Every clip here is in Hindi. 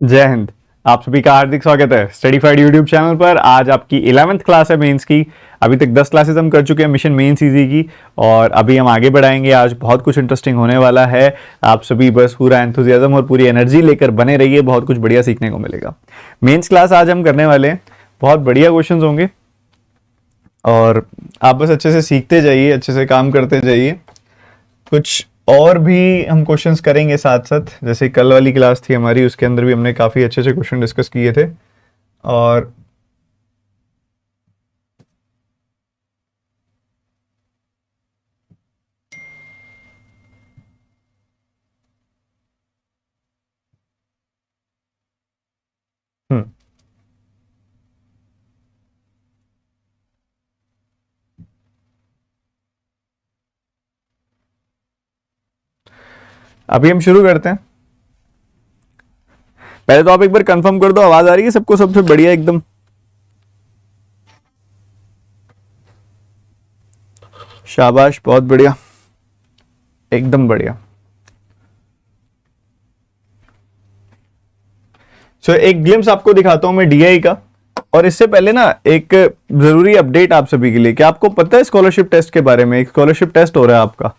जय हिंद। आप सभी का हार्दिक स्वागत है स्टडीफाइड यूट्यूब चैनल पर। आज आपकी 11वीं क्लास है मेंस की। अभी तक 10 क्लासेस हम कर चुके हैं मिशन मेंस इजी की, और अभी हम आगे बढ़ाएंगे। आज बहुत कुछ इंटरेस्टिंग होने वाला है। आप सभी बस पूरा एंथुजियाज्म और पूरी एनर्जी लेकर बने रहिए, बहुत कुछ बढ़िया सीखने को मिलेगा। मेंस क्लास आज हम करने वाले हैं, बहुत बढ़िया क्वेश्चन होंगे और आप बस अच्छे से सीखते जाइए, अच्छे से काम करते जाइए। कुछ और भी हम क्वेश्चंस करेंगे साथ साथ, जैसे कल वाली क्लास थी हमारी, उसके अंदर भी हमने काफ़ी अच्छे अच्छे क्वेश्चन डिस्कस किए थे। और हम्म अभी हम शुरू करते हैं। पहले तो आप एक बार कंफर्म कर दो, आवाज आ रही है सबको? सबसे बढ़िया एकदम। शाबाश, बहुत बढ़िया, एकदम बढ़िया। एक ग्लिम्स आपको दिखाता हूं मैं डीआई का। और इससे पहले ना एक जरूरी अपडेट आप सभी के लिए, क्या आपको पता है स्कॉलरशिप टेस्ट के बारे में? एक स्कॉलरशिप टेस्ट हो रहा है आपका,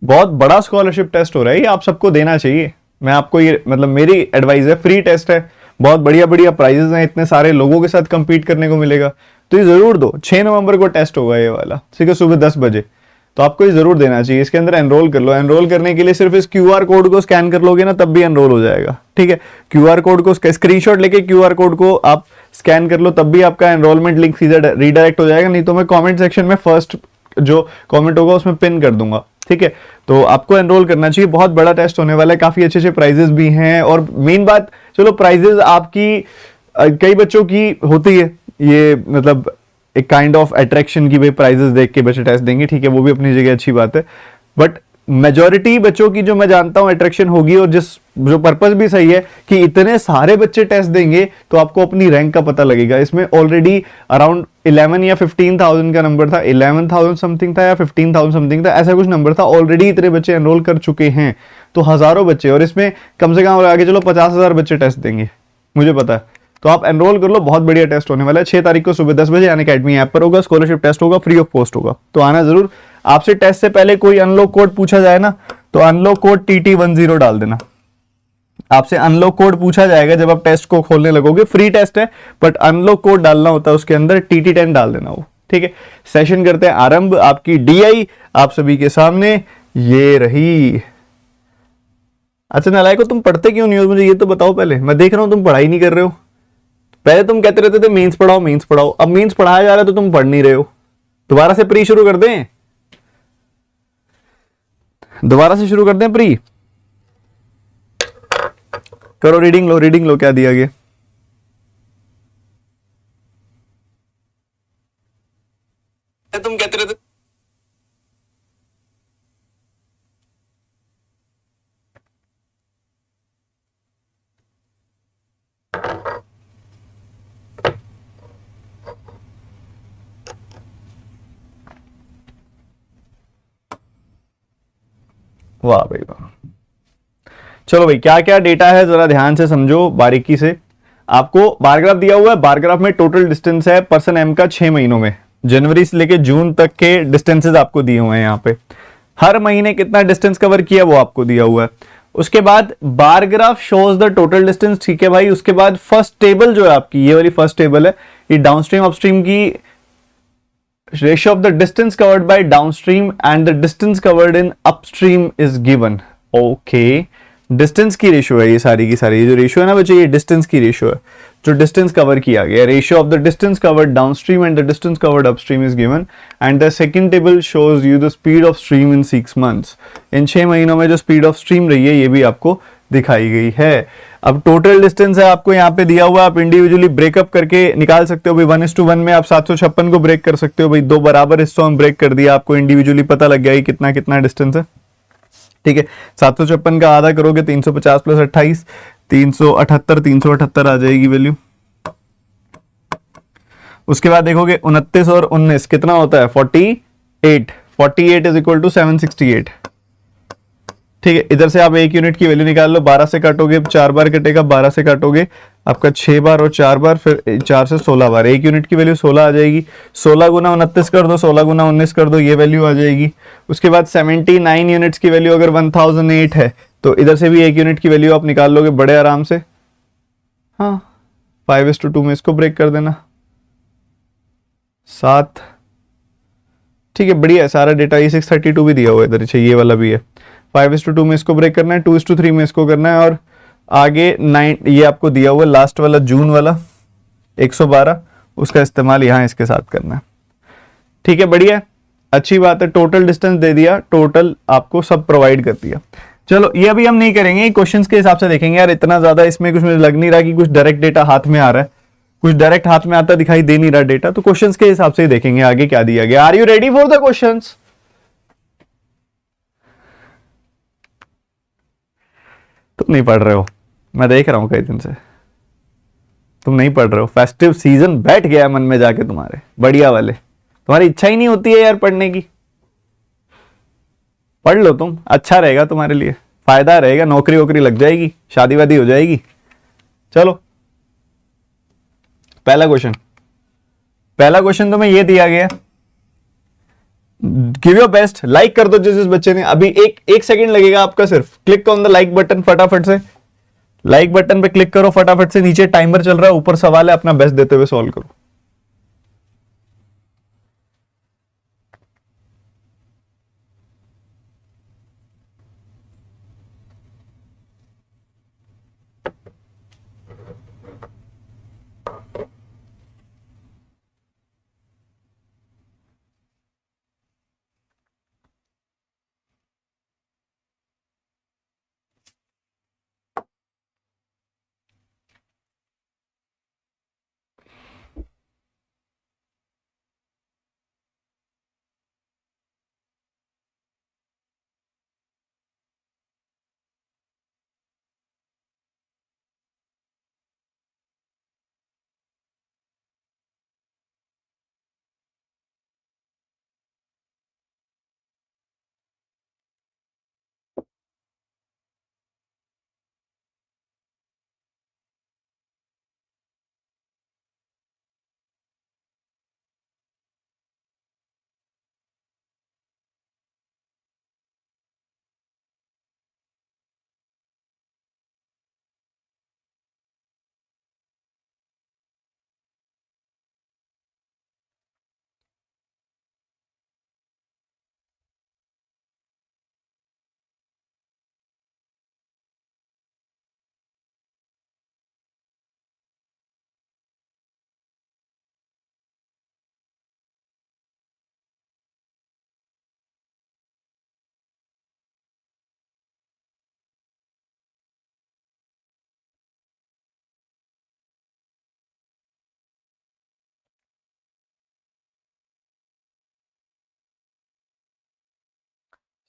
बहुत बड़ा स्कॉलरशिप टेस्ट हो रहा है, ये आप सबको देना चाहिए। मैं आपको ये मतलब मेरी एडवाइस है, फ्री टेस्ट है, बहुत बढ़िया बढ़िया प्राइजेस हैं, इतने सारे लोगों के साथ कंपीट करने को मिलेगा, तो ये जरूर दो। 6 नवंबर को टेस्ट होगा ये वाला, ठीक है, सुबह 10 बजे। तो आपको ये जरूर देना चाहिए। इसके अंदर एनरोल कर लो। एनरोल करने के लिए सिर्फ इस क्यूआर कोड को स्कैन कर लोगे ना, तब भी एनरोल हो जाएगा, ठीक है। क्यूआर कोड को स्क्रीनशॉट लेके क्यूआर कोड को आप स्कैन कर लो, तब भी आपका एनरोलमेंट लिंक सीधा रीडायरेक्ट हो जाएगा। नहीं तो मैं कमेंट सेक्शन में फर्स्ट जो कमेंट होगा उसमें पिन कर दूंगा, ठीक है। तो आपको एनरोल करना चाहिए, बहुत बड़ा टेस्ट होने वाला है, काफी अच्छे अच्छे प्राइजेस भी हैं। और मेन बात, चलो प्राइजेस आपकी कई बच्चों की होती है, ये मतलब एक काइंड ऑफ अट्रैक्शन की, भाई प्राइजेस देख के बच्चे टेस्ट देंगे, ठीक है, वो भी अपनी जगह अच्छी बात है। बट मेजॉरिटी बच्चों की जो मैं जानता हूं अट्रैक्शन होगी, और जो पर्पस भी सही है कि इतने सारे बच्चे टेस्ट देंगे तो आपको अपनी रैंक का पता लगेगा। इसमें ऑलरेडी अराउंड 11 या 15,000 का नंबर था, 11,000 समथिंग था या 15,000 समथिंग था, ऐसा कुछ नंबर था। ऑलरेडी इतने बच्चे एनरोल कर चुके हैं, तो हजारों बच्चे, और इसमें कम से कम आगे चलो 50,000 बच्चे टेस्ट देंगे, मुझे पता है। तो आप एनरोल कर लो, बहुत बढ़िया टेस्ट होने वाला है। 6 तारीख को सुबह 10 बजे अनअकैडमी ऐप पर होगा, स्कॉलरशिप टेस्ट होगा, फ्री ऑफ कॉस्ट होगा, तो आना जरूर। आपसे टेस्ट से पहले कोई अनलॉक कोड पूछा जाए ना, तो अनलॉक कोड TT10 डाल देना। आपसे अनलॉक कोड पूछा जाएगा जब आप टेस्ट को खोलने लगोगे, फ्री टेस्ट है, बट अनलॉक कोड डालना होता है उसके अंदर, TT10 डाल देना वो, ठीक है। सेशन करते हैं आरंभ। आपकी डीआई आप सभी के सामने ये रही। अच्छा नालायको, तुम पढ़ते क्यों नहीं हो? मुझे ये तो बताओ पहले, मैं देख रहा हूं तुम पढ़ाई नहीं कर रहे हो। पहले तुम कहते रहते थे मेंस पढ़ाओ मेंस पढ़ाओ, अब मेंस पढ़ाया जा रहा है तो तुम पढ़ नहीं रहे हो। दोबारा से प्री शुरू कर दें? दोबारा से शुरू कर दें प्री? करो, रीडिंग लो क्या दिया गया। तुम कहते रहते वाह भाई वाह। चलो भाई, क्या क्या डेटा है जरा ध्यान से समझो बारीकी से। आपको बार ग्राफ दिया हुआ है, बार ग्राफ में टोटल डिस्टेंस है पर्सन एम का 6 महीनों में, जनवरी से लेके जून तक के डिस्टेंसेस आपको दिए हुए हैं यहाँ पे। हर महीने कितना डिस्टेंस कवर किया वो आपको दिया हुआ है। उसके बाद bar graph shows the total distance, ठीक है भाई। उसके बाद फर्स्ट टेबल जो है आपकी, ये वाली फर्स्ट टेबल है, ये डाउनस्ट्रीम अपस्ट्रीम की ratio of the distance covered by downstream and the distance covered in upstream is given. Okay, distance की रेशियो है ये सारी की सारी, ये जो रेशियो है ना बच्चे, ये डिस्टेंस की रेशियो है, जो डिस्टेंस कवर किया गया। Ratio of the distance covered downstream and the distance covered upstream is given, and the second table shows you the speed of stream in 6 months. इन 6 महीनों में जो स्पीड ऑफ स्ट्रीम रही है ये भी आपको दिखाई गई है। अब टोटल डिस्टेंस है आपको यहाँ पे दिया हुआ, आप इंडिविजुअली ब्रेकअप करके निकाल सकते हो भाई। 1:1 में आप 756 को ब्रेक कर सकते हो भाई, दो बराबर हिस्सों में ब्रेक कर दिया, आपको इंडिविजुअली पता लग गया कितना कितना डिस्टेंस है, ठीक है। 756 का आधा करोगे 350 प्लस 28, 378 आ जाएगी वैल्यू। उसके बाद देखोगे 29 और 19 कितना होता है? 48। 48 इज इक्वल टू 768। ठीक है, इधर से आप 1 यूनिट की वैल्यू निकाल लो, 12 से काटोगे 4 बार कटेगा, 12 से काटोगे आपका 6 बार और 4 बार, फिर 4 से 16 बार, 1 यूनिट की वैल्यू 16 आ जाएगी। 16 गुना 29 कर दो, 16 गुना 19 कर दो, ये वैल्यू आ जाएगी। उसके बाद 79 यूनिट्स की वैल्यू अगर 1008 है तो इधर से भी 1 यूनिट की वैल्यू आप निकाल लोगे बड़े आराम से। हाँ, 5:2 में इसको ब्रेक कर देना, 7। ठीक है, बढ़िया है सारा डेटा। ये 632 भी दिया हुआ है इधर, ये वाला भी है। 5:2 में इसको ब्रेक करना है, 2:3 में इसको करना है, और आगे 9 ये आपको दिया हुआ है लास्ट वाला जून वाला 112, उसका इस्तेमाल यहाँ इसके साथ करना है। ठीक है, बढ़िया है, अच्छी बात है। टोटल डिस्टेंस दे दिया, टोटल आपको सब प्रोवाइड कर दिया। चलो ये अभी हम नहीं करेंगे, क्वेश्चंस के हिसाब से देखेंगे। यार इतना ज्यादा इसमें कुछ मुझे लग नहीं रहा कि कुछ डायरेक्ट डेटा हाथ में आ रहा है, कुछ डायरेक्ट हाथ में आता दिखाई दे नहीं रहा डेटा, तो क्वेश्चंस के हिसाब से ही देखेंगे आगे क्या दिया गया। Are you ready for the questions? तुम नहीं पढ़ रहे हो, मैं देख रहा हूं कई दिन से तुम नहीं पढ़ रहे हो। फेस्टिव सीजन बैठ गया है मन में जाके तुम्हारे, बढ़िया वाले। तुम्हारी इच्छा ही नहीं होती है यार पढ़ने की। पढ़ लो तुम, अच्छा रहेगा तुम्हारे लिए, फायदा रहेगा, नौकरी वोकरी लग जाएगी, शादी वादी हो जाएगी। चलो पहला क्वेश्चन तुम्हें ये दिया गया, गिव योर बेस्ट, लाइक कर दो जिस बच्चे ने। अभी एक सेकंड लगेगा आपका, सिर्फ click on the like button, फटाफट से लाइक बटन पे क्लिक करो, फटाफट से। नीचे टाइमर चल रहा है, ऊपर सवाल है, अपना बेस्ट देते हुए सॉल्व करो।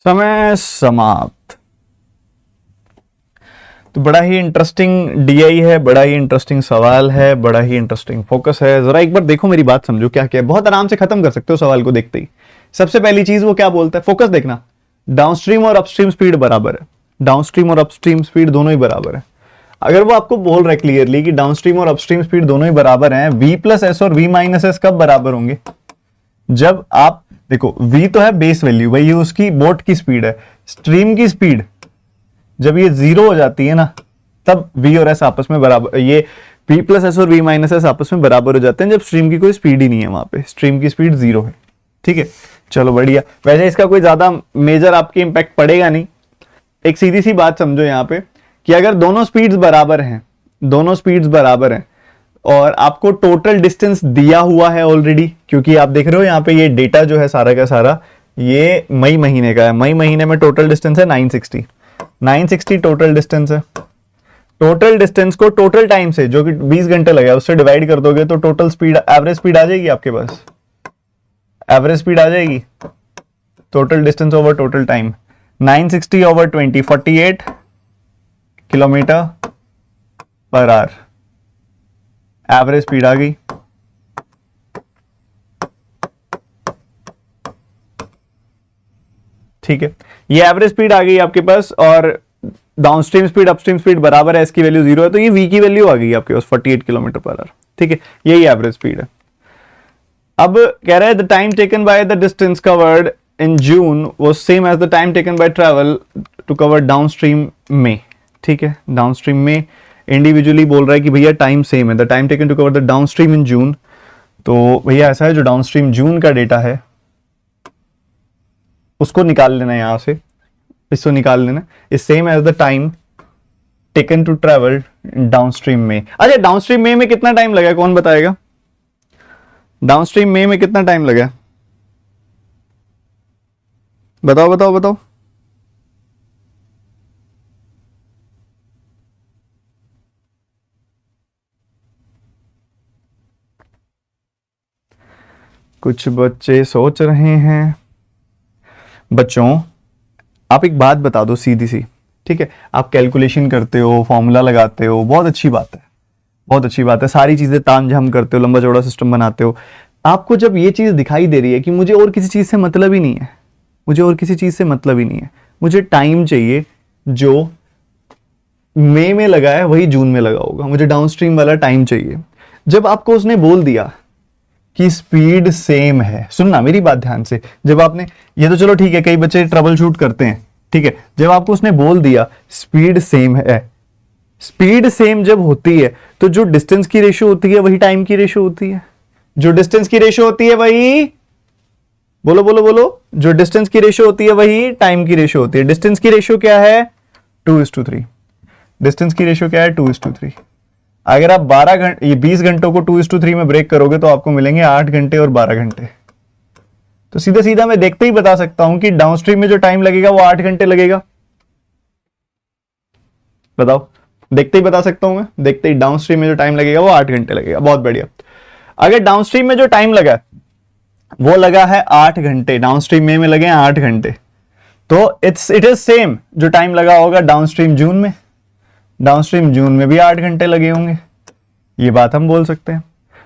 समय समाप्त। तो बड़ा ही इंटरेस्टिंग डीआई है, बड़ा ही इंटरेस्टिंग सवाल है, बड़ा ही इंटरेस्टिंग फोकस है। जरा एक बार देखो, मेरी बात समझो क्या क्या है। बहुत आराम से खत्म कर सकते हो सवाल को देखते ही। सबसे पहली चीज वो क्या बोलता है, फोकस देखना, डाउनस्ट्रीम और अपस्ट्रीम स्पीड बराबर है। डाउनस्ट्रीम और अपस्ट्रीम स्पीड दोनों ही बराबर है। अगर वो आपको बोल रहा है क्लियरली कि डाउनस्ट्रीम और अपस्ट्रीम स्पीड दोनों ही बराबर हैं, v प्लस एस और v माइनस एस कब बराबर होंगे? जब आप देखो, v तो है बेस वैल्यू, भाई ये उसकी बोट की स्पीड है। स्ट्रीम की स्पीड जब ये 0 हो जाती है ना, तब v और s आपस में बराबर, ये v प्लस एस और v माइनस एस आपस में बराबर हो जाते हैं जब स्ट्रीम की कोई स्पीड ही नहीं है, वहां पे स्ट्रीम की स्पीड 0 है। ठीक है, चलो बढ़िया। वैसे इसका कोई ज्यादा मेजर आपके इंपैक्ट पड़ेगा नहीं। एक सीधी सी बात समझो यहाँ पे कि अगर दोनों स्पीड्स बराबर हैं, दोनों स्पीड्स बराबर हैं और आपको टोटल डिस्टेंस दिया हुआ है ऑलरेडी, क्योंकि आप देख रहे हो यहाँ पे ये डेटा जो है सारा का सारा ये मई महीने का है। मई महीने में टोटल डिस्टेंस है 960 टोटल डिस्टेंस है। टोटल डिस्टेंस को टोटल टाइम से, जो कि 20 घंटे लगे, उससे डिवाइड कर दोगे तो टोटल स्पीड, एवरेज स्पीड आ जाएगी आपके पास, एवरेज स्पीड आ जाएगी। Total distance over total time 960 over 20, 48 kilometre per hour average speed आ गई। ठीक है, ये एवरेज स्पीड आ गई आपके पास, और डाउनस्ट्रीम स्पीड अपस्ट्रीम स्पीड बराबर है, इसकी वैल्यू 0 है, तो ये v की वैल्यू आ गई आपके पास 48 किलोमीटर पर आवर। ठीक है, यही एवरेज स्पीड है। अब कह रहा है the time taken by the distance covered in June was same as the time taken by travel to cover downstream में। ठीक है, डाउनस्ट्रीम में इंडिविजुअली बोल रहा है कि भैया टाइम सेम है, the time taken to cover the downstream in June. तो भैया ऐसा है, जो डाउनस्ट्रीम जून का डेटा है उसको निकाल लेना है, यहां से इसको निकाल लेना, is same as the time taken to travel downstream में। अच्छा, डाउनस्ट्रीम में कितना टाइम लगा, कौन बताएगा? डाउनस्ट्रीम में कितना टाइम लगा, बताओ बताओ बताओ। कुछ बच्चे सोच रहे हैं। बच्चों, आप एक बात बता दो सीधी सी, ठीक है, आप कैलकुलेशन करते हो, फॉर्मूला लगाते हो, बहुत अच्छी बात है, बहुत अच्छी बात है, सारी चीजें तामझाम करते हो, लंबा चौड़ा सिस्टम बनाते हो। आपको जब ये चीज दिखाई दे रही है कि मुझे और किसी चीज से मतलब ही नहीं है, मुझे और किसी चीज से मतलब ही नहीं है, मुझे टाइम चाहिए जो मई में लगा है वही जून में लगा होगा, मुझे डाउनस्ट्रीम वाला टाइम चाहिए। जब आपको उसने बोल दिया कि स्पीड सेम है, सुनना मेरी बात ध्यान से, जब आपने ये तो चलो ठीक है, कई बच्चे ट्रबल शूट करते हैं, ठीक है, जब आपको उसने बोल दिया स्पीड सेम है, स्पीड सेम जब होती है तो जो डिस्टेंस की रेशियो होती है वही टाइम की रेशियो होती है, जो डिस्टेंस की रेशियो होती है वही, बोलो बोलो बोलो, जो डिस्टेंस की रेशियो होती है वही टाइम की रेशियो होती है। डिस्टेंस की रेशियो क्या है? 2:3। डिस्टेंस की रेशियो क्या है? 2:3। अगर आप 12 घंटे, ये 20 घंटों को 2:3 में ब्रेक करोगे तो आपको मिलेंगे 8 घंटे और 12 घंटे। तो सीधा सीधा मैं देखते ही बता सकता हूं कि डाउनस्ट्रीम में जो टाइम लगेगा वो 8 घंटे लगेगा। बताओ, देखते ही बता सकता हूं मैं, देखते ही डाउनस्ट्रीम में जो टाइम लगेगा वो 8 घंटे लगेगा। बहुत बढ़िया। अगर डाउनस्ट्रीम में जो टाइम लगा वो लगा है 8 घंटे, डाउनस्ट्रीम में लगे हैं 8 घंटे, तो इट इज सेम जो टाइम लगा होगा डाउनस्ट्रीम जून में, डाउनस्ट्रीम जून में भी 8 घंटे लगे होंगे, ये बात हम बोल सकते हैं।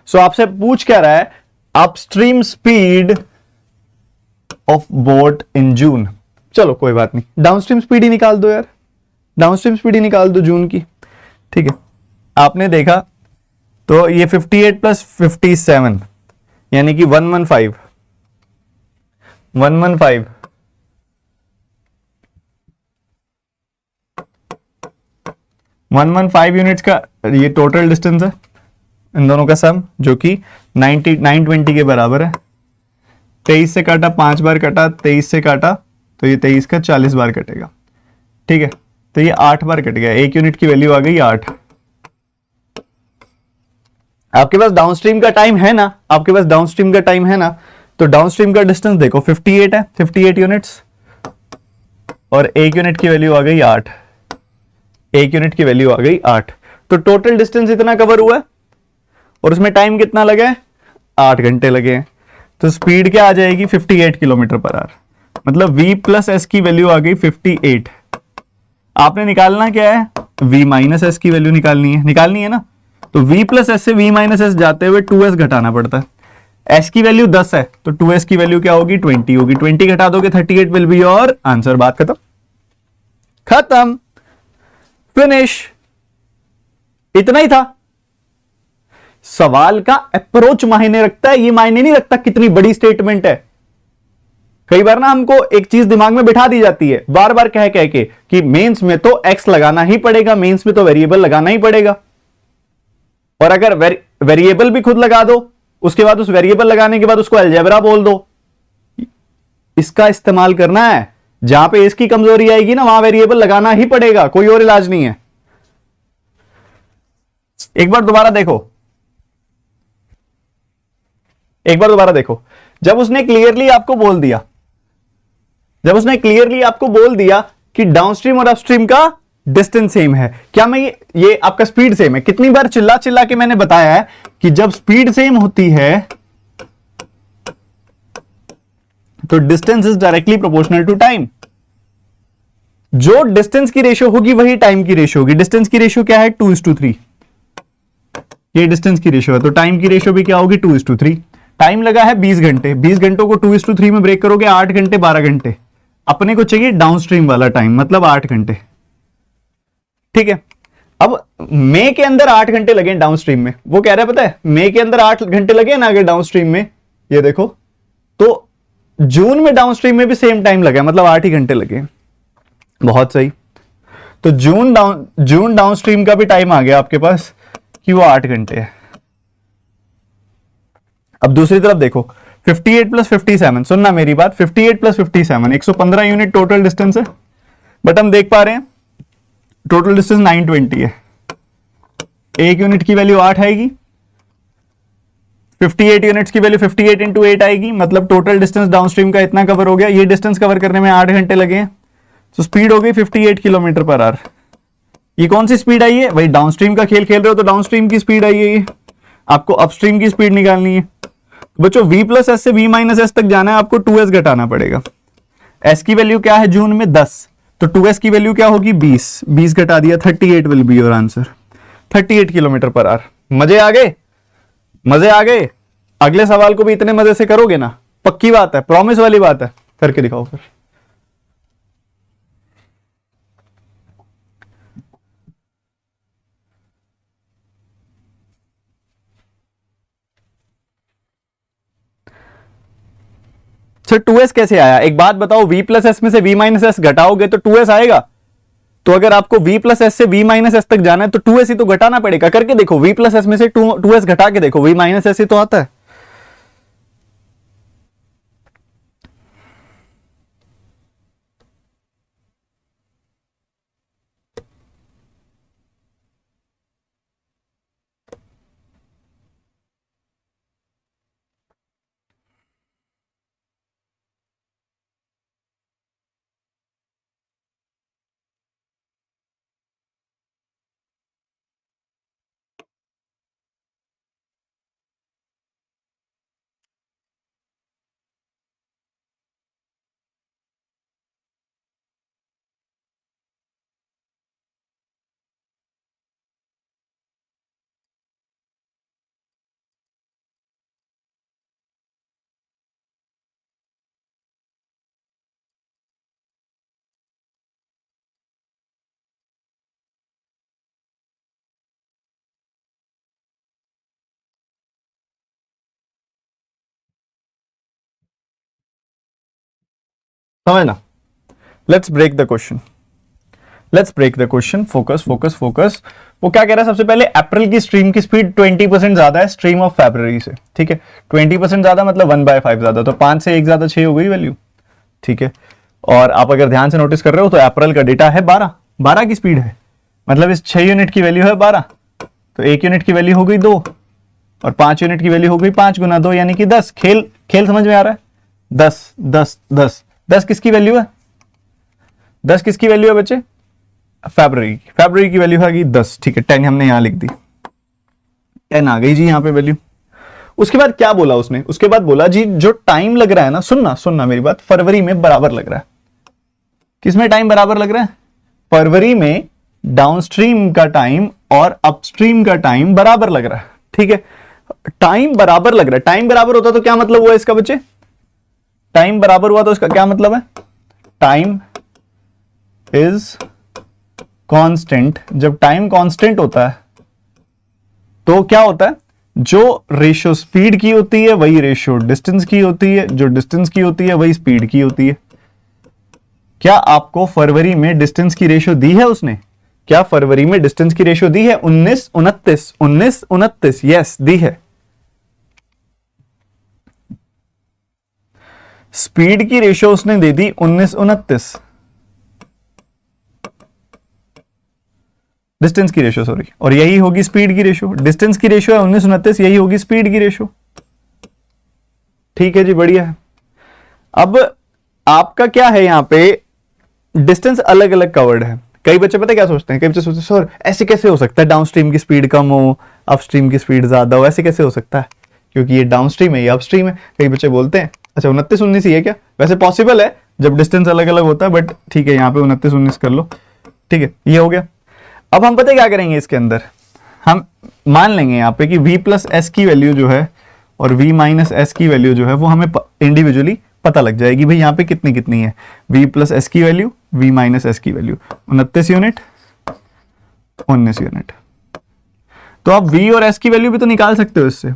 सो आपसे पूछ क्या रहा है? Upstream speed of boat in June. चलो कोई बात नहीं, डाउनस्ट्रीम स्पीड ही निकाल दो यार, डाउनस्ट्रीम स्पीड ही निकाल दो जून की। ठीक है, आपने देखा तो ये 58 + 57 यानी कि 115 यूनिट्स का ये टोटल डिस्टेंस है इन दोनों का सम, जो कि 920 के बराबर है। 23 से काटा 5 बार कटा, 23 से काटा तो ये 23 का 40 बार कटेगा। ठीक है, तो ये 8 बार कट गया, 1 यूनिट की वैल्यू आ गई 8। आपके पास डाउनस्ट्रीम का टाइम है ना, आपके पास डाउनस्ट्रीम का टाइम है ना, तो डाउनस्ट्रीम का डिस्टेंस देखो 58 है, 58 यूनिट्स, और 1 यूनिट की वैल्यू आ गई 8, 1 यूनिट की वैल्यू आ गई 8। तो टोटल डिस्टेंस इतना कवर हुआ है और उसमें टाइम कितना लगा है? 8 घंटे लगे हैं। तो स्पीड क्या आ जाएगी? 58 किलोमीटर पर आवर, मतलब v + s की वैल्यू आ गई 58। आपने निकालना क्या है? v - s की वैल्यू निकालनी है ना, तो v + s से v - s जाते हुए 2s घटाना पड़ता है। s की वैल्यू 10 है तो 2s की वैल्यू क्या होगी? 20 होगी। 20 घटा दोगे 38 विल बी योर आंसर। बात खत्म, खत्म, फिनिश। इतना ही था। सवाल का अप्रोच मायने रखता है, ये मायने नहीं रखता कितनी बड़ी स्टेटमेंट है। कई बार ना हमको एक चीज दिमाग में बिठा दी जाती है बार बार कह कह के कि मेंस में तो x लगाना ही पड़ेगा, मेंस में तो वेरिएबल लगाना ही पड़ेगा, और अगर वेरिएबल भी खुद लगा दो, उसके बाद उस वेरिएबल लगाने के बाद उसको अलजेब्रा बोल दो। इसका इस्तेमाल करना है, जहां पे इसकी कमजोरी आएगी ना वहां वेरिएबल लगाना ही पड़ेगा, कोई और इलाज नहीं है। एक बार दोबारा देखो, जब उसने क्लियरली आपको बोल दिया कि डाउनस्ट्रीम और अपस्ट्रीम का डिस्टेंस सेम है, क्या मैं ये आपका स्पीड सेम है? कितनी बार चिल्ला चिल्ला के मैंने बताया है कि जब स्पीड सेम होती है तो distance is directly proportional to time. जो डिस्टेंस की रेशियो होगी वही टाइम की रेशियो होगी। डिस्टेंस की रेशियो क्या है? 2:3। ये डिस्टेंस की रेशियो है, तो टाइम की रेशियो भी क्या होगी? 2:3। टाइम लगा है 20 घंटे, 20 घंटों को 2:3 में ब्रेक करोगे 8 घंटे 12 घंटे। अपने को चाहिए डाउनस्ट्रीम वाला टाइम, मतलब 8 घंटे। ठीक है, अब मई के अंदर 8 घंटे लगे डाउनस्ट्रीम में, वो कह रहा है पता है, मई के अंदर 8 घंटे लगे ना अगर डाउनस्ट्रीम में, ये देखो, तो जून में डाउनस्ट्रीम में भी सेम टाइम लगा, मतलब 8 ही घंटे लगे। बहुत सही, तो जून डाउनस्ट्रीम का भी टाइम आ गया आपके पास कि वो 8 घंटे है। अब दूसरी तरफ देखो, 58 प्लस 57, सुनना मेरी बात, 58 प्लस 57 115 यूनिट टोटल डिस्टेंस है, बट हम देख पा रहे हैं टोटल डिस्टेंस 920 है। एक यूनिट की वैल्यू 8 आएगी, 58 यूनिट्स की वैल्यू 58 इंटू 8 आएगी, मतलब टोटल डिस्टेंस डाउनस्ट्रीम का इतना कवर हो गया। ये डिस्टेंस कवर करने में 8 घंटे लगे हैं, तो स्पीड हो गई 58 किलोमीटर पर आवर। ये कौन सी स्पीड आई है भाई, डाउनस्ट्रीम का खेल खेल रहे हो तो डाउनस्ट्रीम की स्पीड आई है, ये आपको अपस्ट्रीम की स्पीड निकालनी है। बच्चों v प्लस एस से v माइनस एस तक जाना है, आपको 2s घटाना पड़ेगा। s की वैल्यू क्या है जून में 10, तो 2s की वैल्यू क्या होगी 20 घटा दिया, 38 will be your answer, 38 kilometre per our. मजे आ गए, मजे आ गए। अगले सवाल को भी इतने मजे से करोगे ना, पक्की बात है, प्रॉमिस वाली बात है, करके दिखाओ फिर। सर 2s कैसे आया, एक बात बताओ, v प्लस एस में से v माइनस एस घटाओगे तो 2s आएगा, तो अगर आपको v प्लस एस से v माइनस एस तक जाना है तो 2s ही तो घटाना पड़ेगा। करके देखो, v प्लस एस में से 2s घटा के देखो, v माइनस एस ही तो आता है। समझना, let's break the question, let's break the question, focus focus focus. वो क्या कह रहा है, सबसे पहले अप्रैल की स्ट्रीम की स्पीड 20% ज्यादा है स्ट्रीम ऑफ फरवरी से। ठीक है, 20% ज्यादा मतलब 1/5 ज्यादा, तो 5 से 1 ज्यादा 6 हो गई वैल्यू। ठीक है, और आप अगर ध्यान से नोटिस कर रहे हो तो अप्रैल का डेटा है 12 की स्पीड है, मतलब इस 6 यूनिट की वैल्यू है 12, तो 1 यूनिट की वैल्यू हो गई 2 और 5 यूनिट की वैल्यू हो गई 5 गुना 2 यानी कि 10। खेल समझ में आ रहा है, 10 10 10 10 किसकी वैल्यू है, 10 किसकी वैल्यू है बच्चे, फरवरी की वैल्यू है 10। ठीक है, 10 हमने यहां लिख दी, 10 आ गई जी यहां पे वैल्यू। उसके बाद क्या बोला उसने, उसके बाद बोला जी जो टाइम लग रहा है ना, सुनना मेरी बात, फरवरी में बराबर लग रहा है। किसमें टाइम बराबर लग रहा है, फरवरी में डाउनस्ट्रीम का टाइम और अपस्ट्रीम का टाइम बराबर लग रहा है। ठीक है, टाइम बराबर लग रहा है, टाइम बराबर होता तो क्या मतलब हुआ इसका बच्चे, टाइम बराबर हुआ तो इसका क्या मतलब है, टाइम इज कांस्टेंट। जब टाइम कांस्टेंट होता है तो क्या होता है, जो रेशियो स्पीड की होती है वही रेशियो डिस्टेंस की होती है, जो डिस्टेंस की होती है वही स्पीड की होती है। क्या आपको फरवरी में डिस्टेंस की रेशियो दी है उसने, क्या फरवरी में डिस्टेंस की रेशियो दी है 19-29? यस दी है। स्पीड की रेशियो उसने दे दी 19-29, डिस्टेंस की रेशियो सॉरी, और यही होगी स्पीड की रेशियो। डिस्टेंस की रेशियो है 19-29, यही होगी स्पीड की रेशियो। ठीक है जी, बढ़िया है। अब आपका क्या है, यहां पे डिस्टेंस अलग अलग कवर्ड है। कई बच्चे पता है क्या सोचते हैं, कई बच्चे सोचते हैं सर ऐसे कैसे हो सकता है, डाउनस्ट्रीम की स्पीड कम हो अपस्ट्रीम की स्पीड ज्यादा हो, ऐसे कैसे हो सकता है, क्योंकि ये डाउनस्ट्रीम है ये अपस्ट्रीम है। कई बच्चे बोलते हैं अच्छा 29-19 ही है क्या, वैसे पॉसिबल है जब डिस्टेंस अलग अलग होता है, बट ठीक है यहाँ पे 29-19 कर लो। ठीक है, ये हो गया। अब हम पता है क्या करेंगे, इसके अंदर हम मान लेंगे यहाँ पे कि v प्लस एस की वैल्यू जो है और v माइनस एस की वैल्यू जो है वो हमें इंडिविजुअली पता लग जाएगी भाई यहाँ पे कितनी कितनी है, v प्लस एस की वैल्यू, v माइनस एस की वैल्यू, 29 यूनिट, 19 यूनिट। तो आप v और s की वैल्यू भी तो निकाल सकते हो इससे,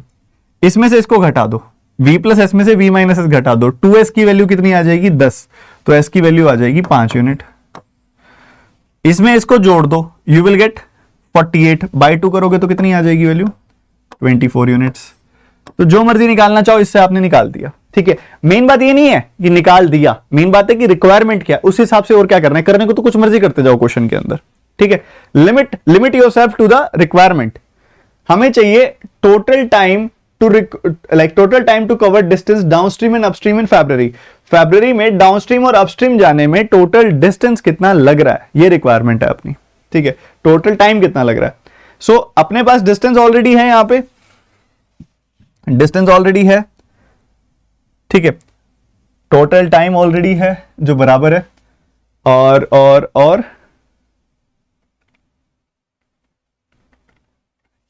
इसमें से इसको घटा दो, v प्लस एस में से v माइनस एस घटा दो, 2s की वैल्यू कितनी आ जाएगी 10, तो s की वैल्यू आ जाएगी 5 यूनिट। इसमें इसको जोड़ दो, यू विल गेट 48, बाई 2 करोगे तो कितनी आ जाएगी वैल्यू 24 यूनिट्स। तो जो मर्जी निकालना चाहो इससे आपने निकाल दिया, ठीक है। मेन बात ये नहीं है कि निकाल दिया, मेन बात है कि रिक्वायरमेंट क्या, उस हिसाब से और क्या करना है, करने को तो कुछ मर्जी करते जाओ क्वेश्चन के अंदर, ठीक है। Limit yourself to the requirement. हमें चाहिए total time to cover distance downstream and upstream in February में डाउनस्ट्रीम और अपस्ट्रीम जाने में टोटल डिस्टेंस कितना लग रहा है, ये रिक्वायरमेंट है अपनी, ठीक है। टोटल टाइम कितना लग रहा है। सो अपने पास डिस्टेंस ऑलरेडी है, यहां पे डिस्टेंस ऑलरेडी है, ठीक है। टोटल टाइम ऑलरेडी है जो बराबर है और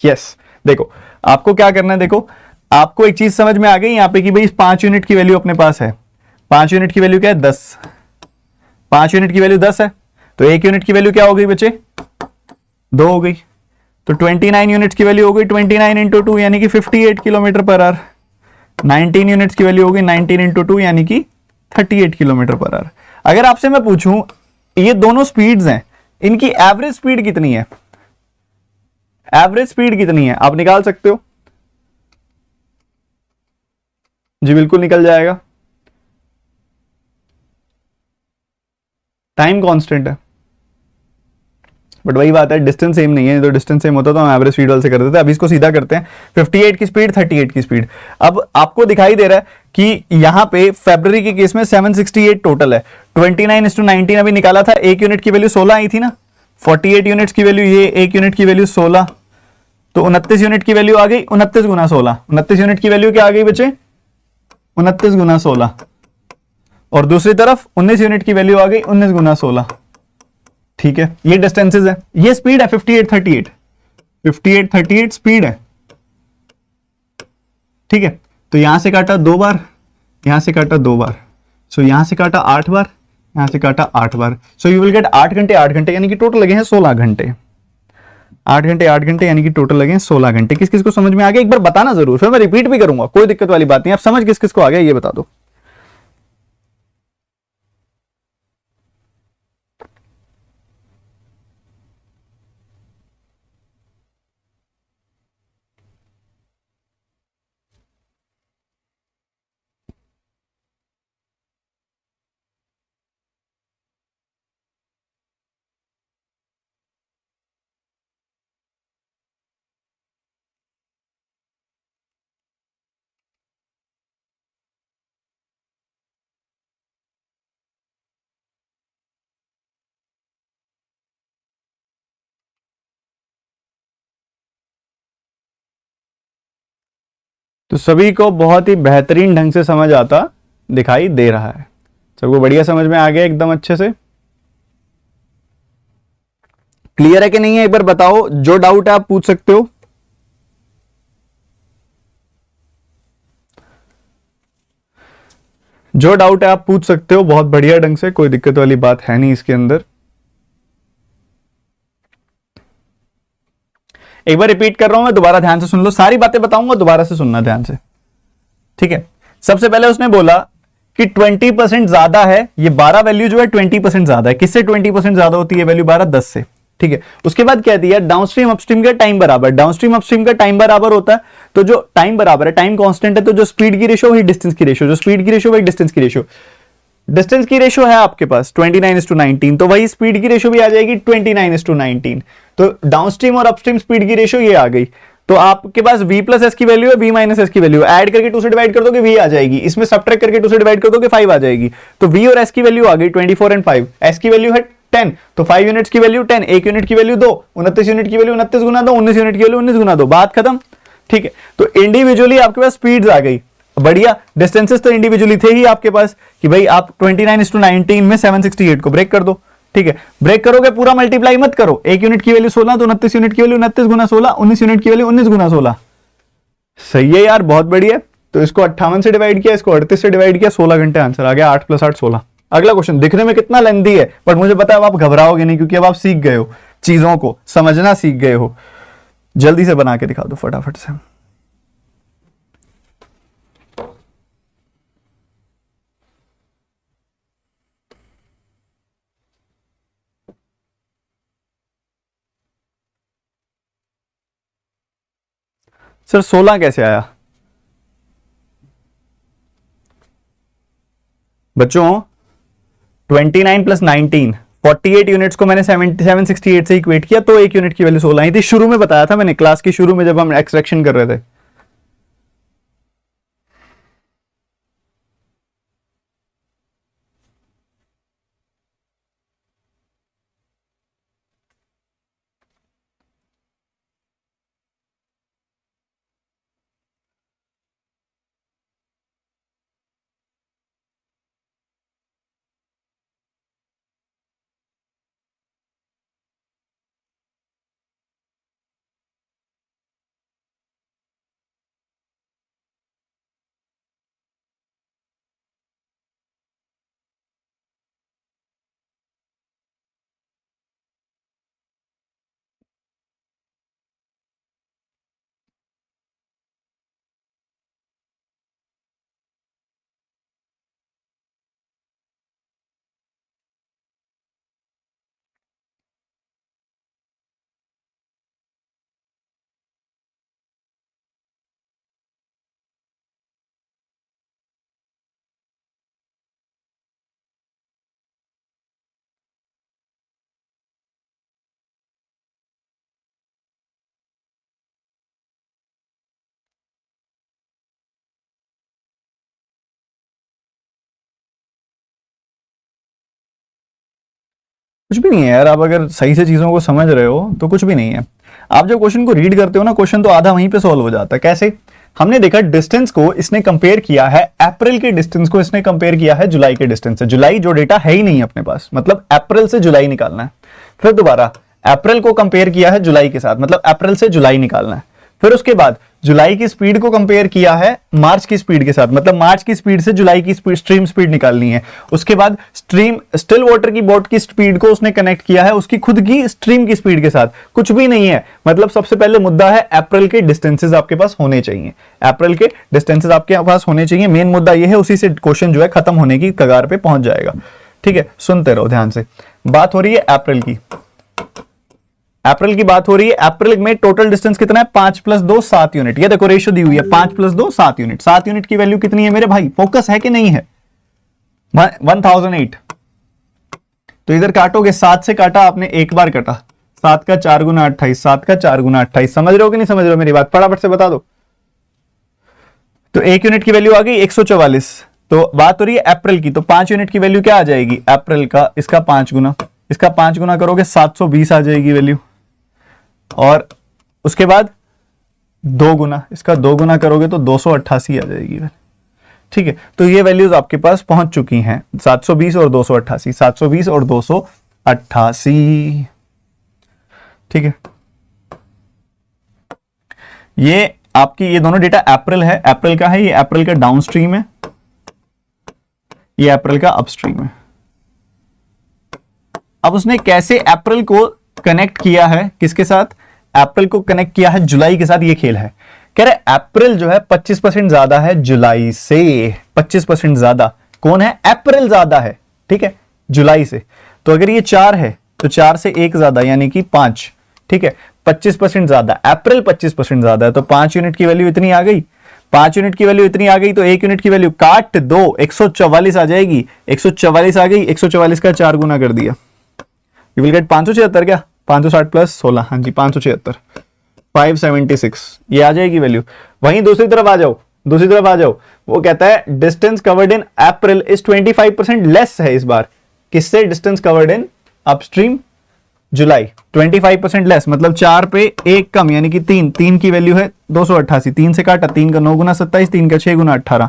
यस, देखो आपको क्या करना है, देखो आपको एक चीज समझ में आ गई यहां पे कि भाई 5 यूनिट की वैल्यू अपने पास है, 5 यूनिट की वैल्यू क्या है 10, 5 यूनिट की वैल्यू 10 है, तो 1 यूनिट की वैल्यू क्या हो गई बच्चे 2 हो गई, तो 29 यूनिट्स की वैल्यू हो गई 29 इंटू 2 यानी कि 58 किलोमीटर पर आवर। 19 यूनिट्स की वैल्यू हो गई 19 इंटू 2 यानी कि 38 किलोमीटर पर आवर। अगर आपसे मैं पूछूं ये दोनों स्पीड्स हैं, इनकी एवरेज स्पीड कितनी है, एवरेज स्पीड कितनी है आप निकाल सकते हो जी, बिल्कुल निकल जाएगा। टाइम कांस्टेंट है, बट वही बात है डिस्टेंस सेम नहीं है, तो डिस्टेंस सेम होता तो हम एवरेज स्पीड वाले से कर देते। अभी इसको सीधा करते हैं, 58 की स्पीड 38 की स्पीड। अब आपको दिखाई दे रहा है कि यहां पे फरवरी के केस में 768 टोटल है, 29:19 अभी निकाला था, 1 यूनिट की वैल्यू 16 आई थी ना, 48 यूनिट्स की वैल्यू ये, 1 यूनिट की वैल्यू 16, तो 29 यूनिट की वैल्यू आ गई 29 गुना 16, 29 यूनिट की वैल्यू क्या आ गई बच्चे 29 गुना 16, और दूसरी तरफ 19 यूनिट की वैल्यू आ गई 19 गुना 16, ठीक है। ये डिस्टेंसेस है, ये स्पीड है 58-38 स्पीड है, ठीक है। तो यहां से काटा 2 बार, यहां से काटा 2 बार, सो यहां से काटा 8 बार, यहां से काटा 8 बार, सो यू विल गेट 8 घंटे 8 घंटे यानी कि टोटल लगे हैं 16 घंटे, 8 घंटे 8 घंटे यानी कि टोटल लगे हैं 16 घंटे। किस किस को समझ में आ गया एक बार बताना जरूर, फिर मैं रिपीट भी करूंगा, कोई दिक्कत वाली बात नहीं, आप समझ किस किस को आ गया ये बता दो। तो सभी को बहुत ही बेहतरीन ढंग से समझ आता दिखाई दे रहा है, सबको बढ़िया समझ में आ गया एकदम अच्छे से, क्लियर है कि नहीं है एक बार बताओ, जो डाउट है आप पूछ सकते हो। जो डाउट है आप पूछ सकते हो बहुत बढ़िया ढंग से, कोई दिक्कत वाली बात है नहीं इसके अंदर। एक बार रिपीट कर रहा हूं मैं, दोबारा ध्यान से सुन लो, सारी बातें बताऊंगा दोबारा से सुनना ध्यान से, ठीक है। सबसे पहले उसने बोला कि 20% ज्यादा है, ये 12 वैल्यू जो है 20% ज्यादा है, किससे 20% ज्यादा होती है वैल्यू 12 10 से, ठीक है। उसके बाद कह दिया डाउनस्ट्रीम अपस्ट्रीम का टाइम बराबर, डाउनस्ट्रीम अपस्ट्रीम का टाइम बराबर होता है, तो जो टाइम बराबर है टाइम कांस्टेंट है, तो जो स्पीड की रेशियो वही डिस्टेंस की रेशियो, जो स्पीड की रेशियो वही डिस्टेंस की रेशियो, डिस्टेंस की रेशियो है आपके पास 29:19, तो वही स्पीड की रेशियो भी आ जाएगी 29:19, तो डाउनस्ट्रीम और अपस्ट्रीम स्पीड की रेशियो ये आ गई। तो आपके पास v प्लस एस की वैल्यू है, v माइनस एस की वैल्यू ऐड करके 2 से डिवाइड कर दोगे v आ जाएगी, इसमें सबट्रैक्ट करके 2 से डिवाइड कर दोगे 5 आ जाएगी, तो v और s की वैल्यू आ गई 24 और 5, s की वैल्यू है 10, तो 5 यूनिट्स की वैल्यू 10, 1 यूनिट की वैल्यू 2, 29 यूनिट की वैल्यू 29 गुना 2, 19 यूनिट की वैल्यू 19 गुना 2, बात खत्म, ठीक है। तो इंडिविजुअली आपके पास स्पीड्स आ गई, बढ़िया। डिस्टेंसेस तो इंडिविजुअली थे ही आपके पास कि भाई आप 29:19 में 768 को ब्रेक कर दो, ठीक है। ब्रेक करोगे पूरा मल्टीप्लाई मत करो, 1 यूनिट की वैल्यू 16, तो 29 यूनिट की वैल्यू 29 गुना 16, 19 यूनिट की वैल्यू 19 गुना 16, सही है यार बहुत बढ़िया। तो इसको 58 से डिवाइड किया, इसको 38 से डिवाइड किया, 16 घंटे आंसर आ गया। 8 + 8 16। अगला क्वेश्चन दिखने में कितना लेंथी है, बट मुझे पता है अब आप घबराओगे नहीं, क्योंकि अब आप सीख गए हो, चीजों को समझना सीख गए हो। जल्दी से बना के दिखा दो फटाफट से। सर 16 कैसे आया बच्चों? 29 + 19 48 यूनिट्स को मैंने 768 से इक्वेट किया, तो 1 यूनिट की वैल्यू 16 आई थी। शुरू में बताया था मैंने, क्लास की शुरू में जब हम एक्सट्रैक्शन कर रहे थे। कुछ भी नहीं है यार, आप अगर सही से चीजों को समझ रहे हो तो कुछ भी नहीं है। आप जब क्वेश्चन को रीड करते हो ना, क्वेश्चन तो आधा वहीं पे सॉल्व हो जाता है। कैसे? हमने देखा डिस्टेंस को इसने कंपेयर किया है, अप्रैल के डिस्टेंस को इसने कंपेयर किया है जुलाई के डिस्टेंस से। जुलाई जो डेटा है ही नहीं अपने पास, मतलब अप्रैल से जुलाई निकालना है। फिर दोबारा अप्रैल को कंपेयर किया है जुलाई के साथ, मतलब अप्रैल से जुलाई निकालना है। फिर उसके बाद जुलाई की स्पीड को कंपेयर किया है मार्च की स्पीड के साथ, मतलब मार्च की स्पीड से जुलाई की स्पीड, स्ट्रीम स्पीड निकालनी है। उसके बाद स्ट्रीम स्टिल वाटर की बोट की स्पीड को उसने कनेक्ट किया है उसकी खुद की स्ट्रीम की स्पीड के साथ। कुछ भी नहीं है, मतलब सबसे पहले मुद्दा है अप्रैल के डिस्टेंसेस आपके पास होने चाहिए, अप्रैल के डिस्टेंसेस आपके पास होने चाहिए। मेन मुद्दा यह है, उसी से क्वेश्चन जो है खत्म होने की कगार पे पहुंच जाएगा। ठीक है, सुनते रहो ध्यान से। बात हो रही है अप्रैल की, अप्रैल की बात हो रही है। अप्रैल में टोटल डिस्टेंस कितना है? 5 + 2 7 यूनिट। ये देखो रेशियो दी हुई है, 5 + 2 7 यूनिट। 7 यूनिट की वैल्यू कितनी है मेरे भाई? फोकस है कि नहीं है? 1008। तो इधर काटोगे, 7 से काटा आपने, एक बार कटा, 7 का 4 × 28, 7 का 4 × 28। समझ रहे हो कि नहीं समझ रहे हो मेरी बात? फटाफट से बता दो। तो 1 यूनिट की वैल्यू आ गई 144। तो बात हो रही है अप्रैल की, तो 5 यूनिट की वैल्यू क्या आ जाएगी अप्रैल का? इसका 5 गुना, इसका 5 गुना करोगे 720 आ जाएगी वैल्यू। और उसके बाद 2 गुना, इसका 2 गुना करोगे तो 288 आ जाएगी। ठीक है, तो ये वैल्यूज आपके पास पहुंच चुकी हैं, 720 और 288, 720 और 288। ठीक है, ये आपकी, ये दोनों डेटा अप्रैल है, अप्रैल का है, ये अप्रैल का डाउनस्ट्रीम है, ये अप्रैल का अपस्ट्रीम है। अब उसने कैसे अप्रैल को कनेक्ट किया है, किसके साथ? अप्रैल को कनेक्ट किया है जुलाई के साथ। ये खेल है, कह रहे अप्रैल जो है 25% ज्यादा है जुलाई से, 25% ज्यादा। कौन है? अप्रैल ज्यादा है, ठीक है, जुलाई से। तो अगर ये 4 है तो 4 से 1 ज्यादा, यानी कि 5। ठीक है, 25% ज्यादा, अप्रैल 25% ज्यादा है, तो 5 यूनिट की वैल्यू इतनी आ गई। 5 यूनिट की वैल्यू इतनी आ गई, तो 1 यूनिट की वैल्यू काट दो, 144 आ जाएगी। 144 आ गई, 144 का 4 गुना कर दिया, यू विल गेट 576। क्या? 560 + 16, हाँ जी 576, 576 ये आ जाएगी वैल्यू। वहीं दूसरी तरफ आ जाओ, दूसरी तरफ आ जाओ। वो कहता है distance covered in April is 25% less है इस बार। किससे? डिस्टेंस कवर्ड इन अपस्ट्रीम जुलाई, 25% लेस, मतलब 4 पे 1 कम, यानी कि 3। 3 की वैल्यू है 288, 3 से काटा, 3 का 9 गुना 27, 3 का 6 गुना 18,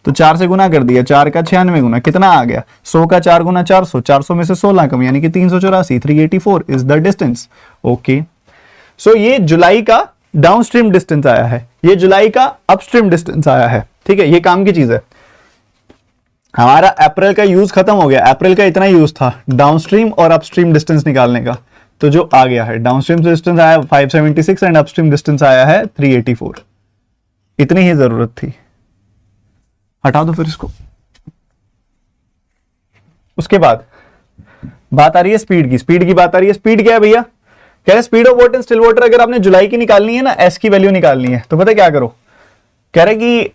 तो 4 से गुना कर दिया, 4 का 96 गुना, कितना आ गया? 100 का 4 गुना 400, 400 में से 16 कम, यानी कि 384, 384 इज द डिस्टेंस। ओके, सो ये जुलाई का डाउनस्ट्रीम डिस्टेंस आया है, ये जुलाई का अपस्ट्रीम डिस्टेंस आया है, ठीक है, ये काम की चीज है। हमारा अप्रैल का यूज खत्म हो गया, अप्रैल का इतना यूज था डाउनस्ट्रीम और अपस्ट्रीम डिस्टेंस निकालने का, तो जो आ गया है डाउनस्ट्रीम डिस्टेंस आया 576 एंड अपस्ट्रीम डिस्टेंस आया है 384, इतनी ही जरूरत थी। हटा दो फिर इसको। उसके बाद बात आ रही है स्पीड की, स्पीड की बात आ रही है। स्पीड क्या है भैया, कह रहे speed of boat in still water अगर आपने जुलाई की निकालनी है ना, एस की वैल्यू निकालनी है, तो पता क्या करो, कह रहे कि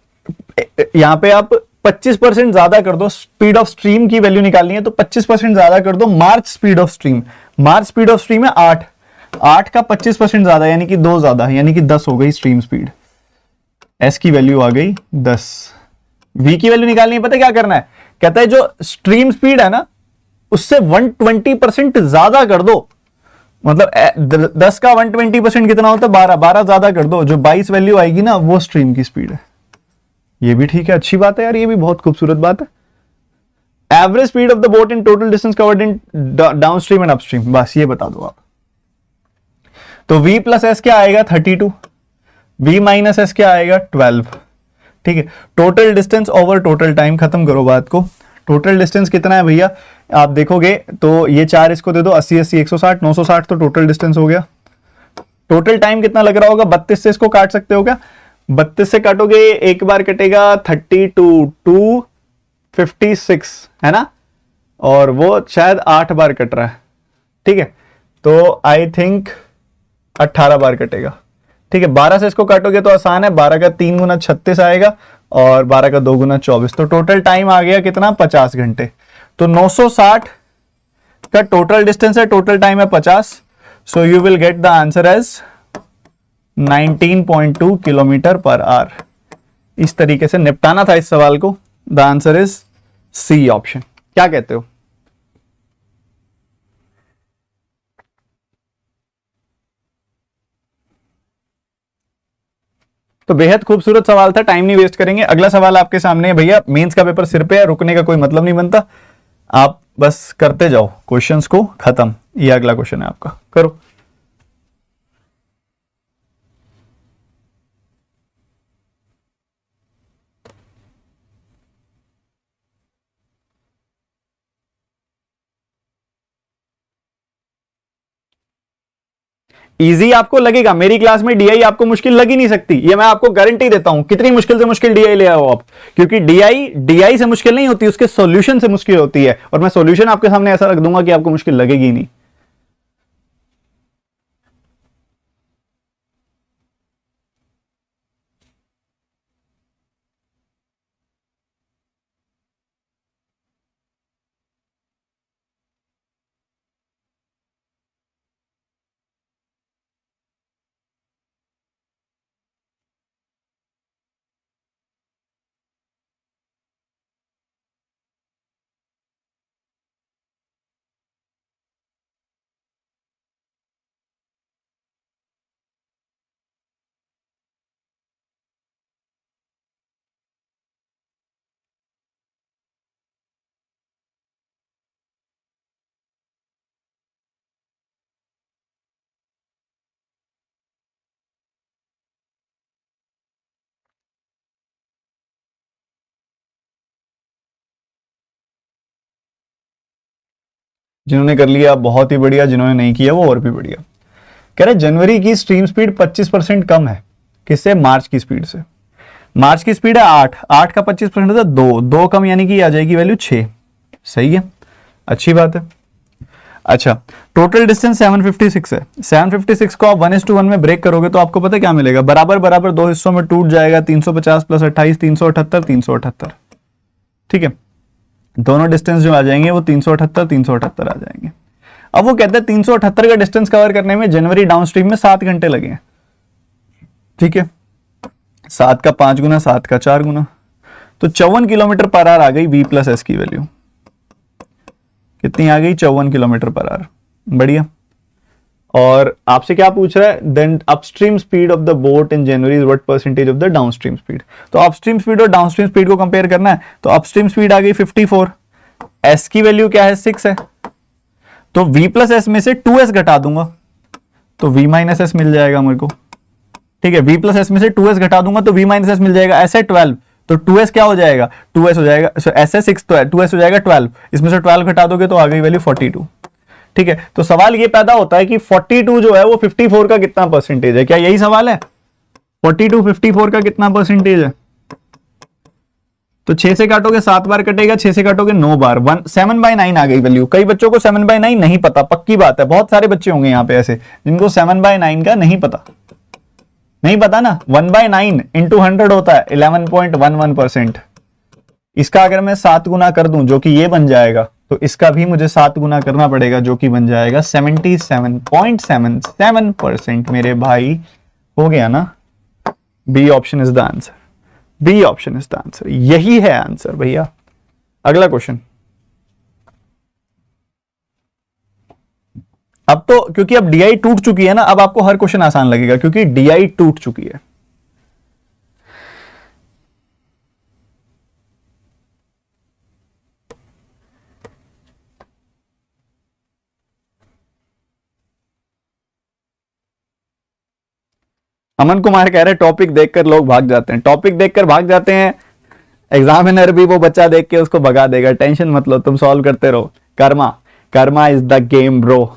यहां पे आप 25% ज्यादा कर दो, स्पीड ऑफ स्ट्रीम की वैल्यू निकालनी है तो 25% ज्यादा कर दो March speed of stream. March speed of stream है 8 का 25% ज्यादा यानी कि 2 ज्यादा, यानी कि 10 हो गई स्ट्रीम स्पीड। एस की वैल्यू आ गई 10। वी की वैल्यू निकालनी है, पता क्या करना है, कहता है जो स्ट्रीम स्पीड है ना उससे 120% ज्यादा कर दो, मतलब 10 का 120% कितना होता है 12 ज्यादा कर दो, जो 22 वैल्यू आएगी ना वो स्ट्रीम की स्पीड है। ये भी ठीक है, अच्छी बात है यार, ये भी बहुत खूबसूरत बात है। Average speed of the boat in total distance covered in down stream and upstream, बस ये बता दो आप। तो v प्लस एस क्या आएगा 32, v माइनस एस क्या आएगा 12, ठीक है। Total distance over total time, खत्म करो बात को। टोटल डिस्टेंस कितना है भैया, आप देखोगे तो ये 4 इसको दे दो, 80 80 160 960, तो टोटल डिस्टेंस हो गया। टोटल टाइम कितना लग रहा होगा, 32 से इसको काट सकते हो क्या, 32 से काटोगे एक बार कटेगा 32 256 है ना, और वो शायद 8 बार कट रहा है, ठीक है, तो आई थिंक 18 बार कटेगा, ठीक है। 12 से इसको काटोगे तो आसान है, 12 का 3 गुना 36 आएगा और 12 का 2 गुना 24, तो टोटल टाइम आ गया कितना 50 घंटे। तो 960 का टोटल डिस्टेंस है, टोटल टाइम है 50, so you will get the answer as 19.2 kilometre per hour. इस तरीके से निपटाना था इस सवाल को। The answer is C option. क्या कहते हो? तो बेहद खूबसूरत सवाल था, टाइम नहीं वेस्ट करेंगे। अगला सवाल आपके सामने है भैया, मेंस का पेपर सिर पे है, रुकने का कोई मतलब नहीं बनता, आप बस करते जाओ क्वेश्चंस को खत्म। ये अगला क्वेश्चन है आपका, करो। इजी आपको लगेगा, मेरी क्लास में डीआई आपको मुश्किल लग ही नहीं सकती, ये मैं आपको गारंटी देता हूं। कितनी मुश्किल से मुश्किल डीआई ले आओ आप, क्योंकि डीआई से मुश्किल नहीं होती, उसके सॉल्यूशन से मुश्किल होती है, और मैं सॉल्यूशन आपके सामने ऐसा रख दूंगा कि आपको मुश्किल लगेगी ही नहीं। जिन्होंने कर लिया बहुत ही बढ़िया, जिन्होंने नहीं किया वो और भी बढ़िया। कह रहे जनवरी की स्ट्रीम स्पीड 25% कम है, किससे? मार्च की स्पीड से। मार्च की स्पीड है 8 का 25% होता है 2 कम, यानी कि आ जाएगी वैल्यू 6। सही है, अच्छी बात है। अच्छा, टोटल डिस्टेंस 756 है, 756 को आप 1:1 में ब्रेक करोगे तो आपको पता क्या मिलेगा, बराबर बराबर 2 हिस्सों में टूट जाएगा, 350 + 28 378 378, ठीक है। दोनों डिस्टेंस जो आ जाएंगे वो 378 378 आ जाएंगे। अब वो कहते हैं 378 का डिस्टेंस कवर करने में जनवरी डाउनस्ट्रीम में 7 घंटे लगे हैं, ठीक है। 7 का 5 गुना, 7 का 4 गुना, तो 54 किलोमीटर पर आवर आ गई v प्लस एस की वैल्यू। कितनी आ गई? 54 किलोमीटर पर आवर। बढ़िया। और आपसे क्या पूछ रहा है, then upstream speed of the boat in January is what percentage of the downstream speed. तो अपस्ट्रीम स्पीड और डाउनस्ट्रीम स्पीड को कंपेयर करना है, तो अपस्ट्रीम स्पीड आ गई 54, एस की वैल्यू क्या है 6 है, तो v प्लस एस में से 2s घटा दूंगा तो v माइनस एस मिल जाएगा मेरे को, ठीक है, v प्लस एस में से 2s घटा दूंगा तो v माइनस एस मिल जाएगा, ऐसे 12, तो 2s क्या हो जाएगा, 2s हो जाएगा, एस है 6 तो है 2s हो जाएगा 12, इसमें से 12 घटा दोगे तो आ गई वैल्यू 42। ठीक है, तो सवाल ये पैदा होता है कि 42 जो है वो 54 का कितना परसेंटेज है, क्या यही सवाल है, 42 54 का कितना परसेंटेज है। तो 6 से काटोगे 7 बार कटेगा, 6 से काटोगे 9 बार, 7/9 आ गई वैल्यू। कई बच्चों को 7/9 नहीं पता, पक्की बात है, बहुत सारे बच्चे होंगे यहाँ पे ऐसे जिनको 7/9 का नहीं पता, नहीं पता ना। 1/9 इंटू 100 होता है 11.11%। इसका अगर मैं 7 गुना कर दूं जो कि ये बन जाएगा, तो इसका भी मुझे 7 गुना करना पड़ेगा जो कि बन जाएगा 77.77%। मेरे भाई हो गया ना, B option is the answer, B option is the answer, यही है आंसर भैया। अगला क्वेश्चन। अब तो क्योंकि अब डीआई टूट चुकी है ना, अब आपको हर क्वेश्चन आसान लगेगा क्योंकि डीआई टूट चुकी है। अमन कुमार कह रहे टॉपिक देखकर लोग भाग जाते हैं, टॉपिक देखकर भाग जाते हैं, एग्जामिनर भी वो बच्चा देख के उसको भगा देगा, टेंशन मत लो, तुम सॉल्व करते रहो। Karma, karma is the game bro.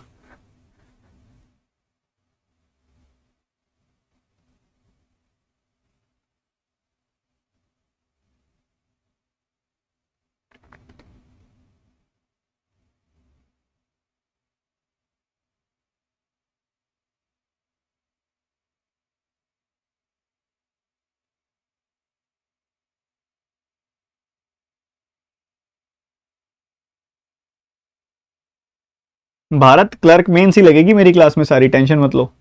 Bharat clerk mains ही लगेगी मेरी क्लास में सारी, टेंशन मत लो।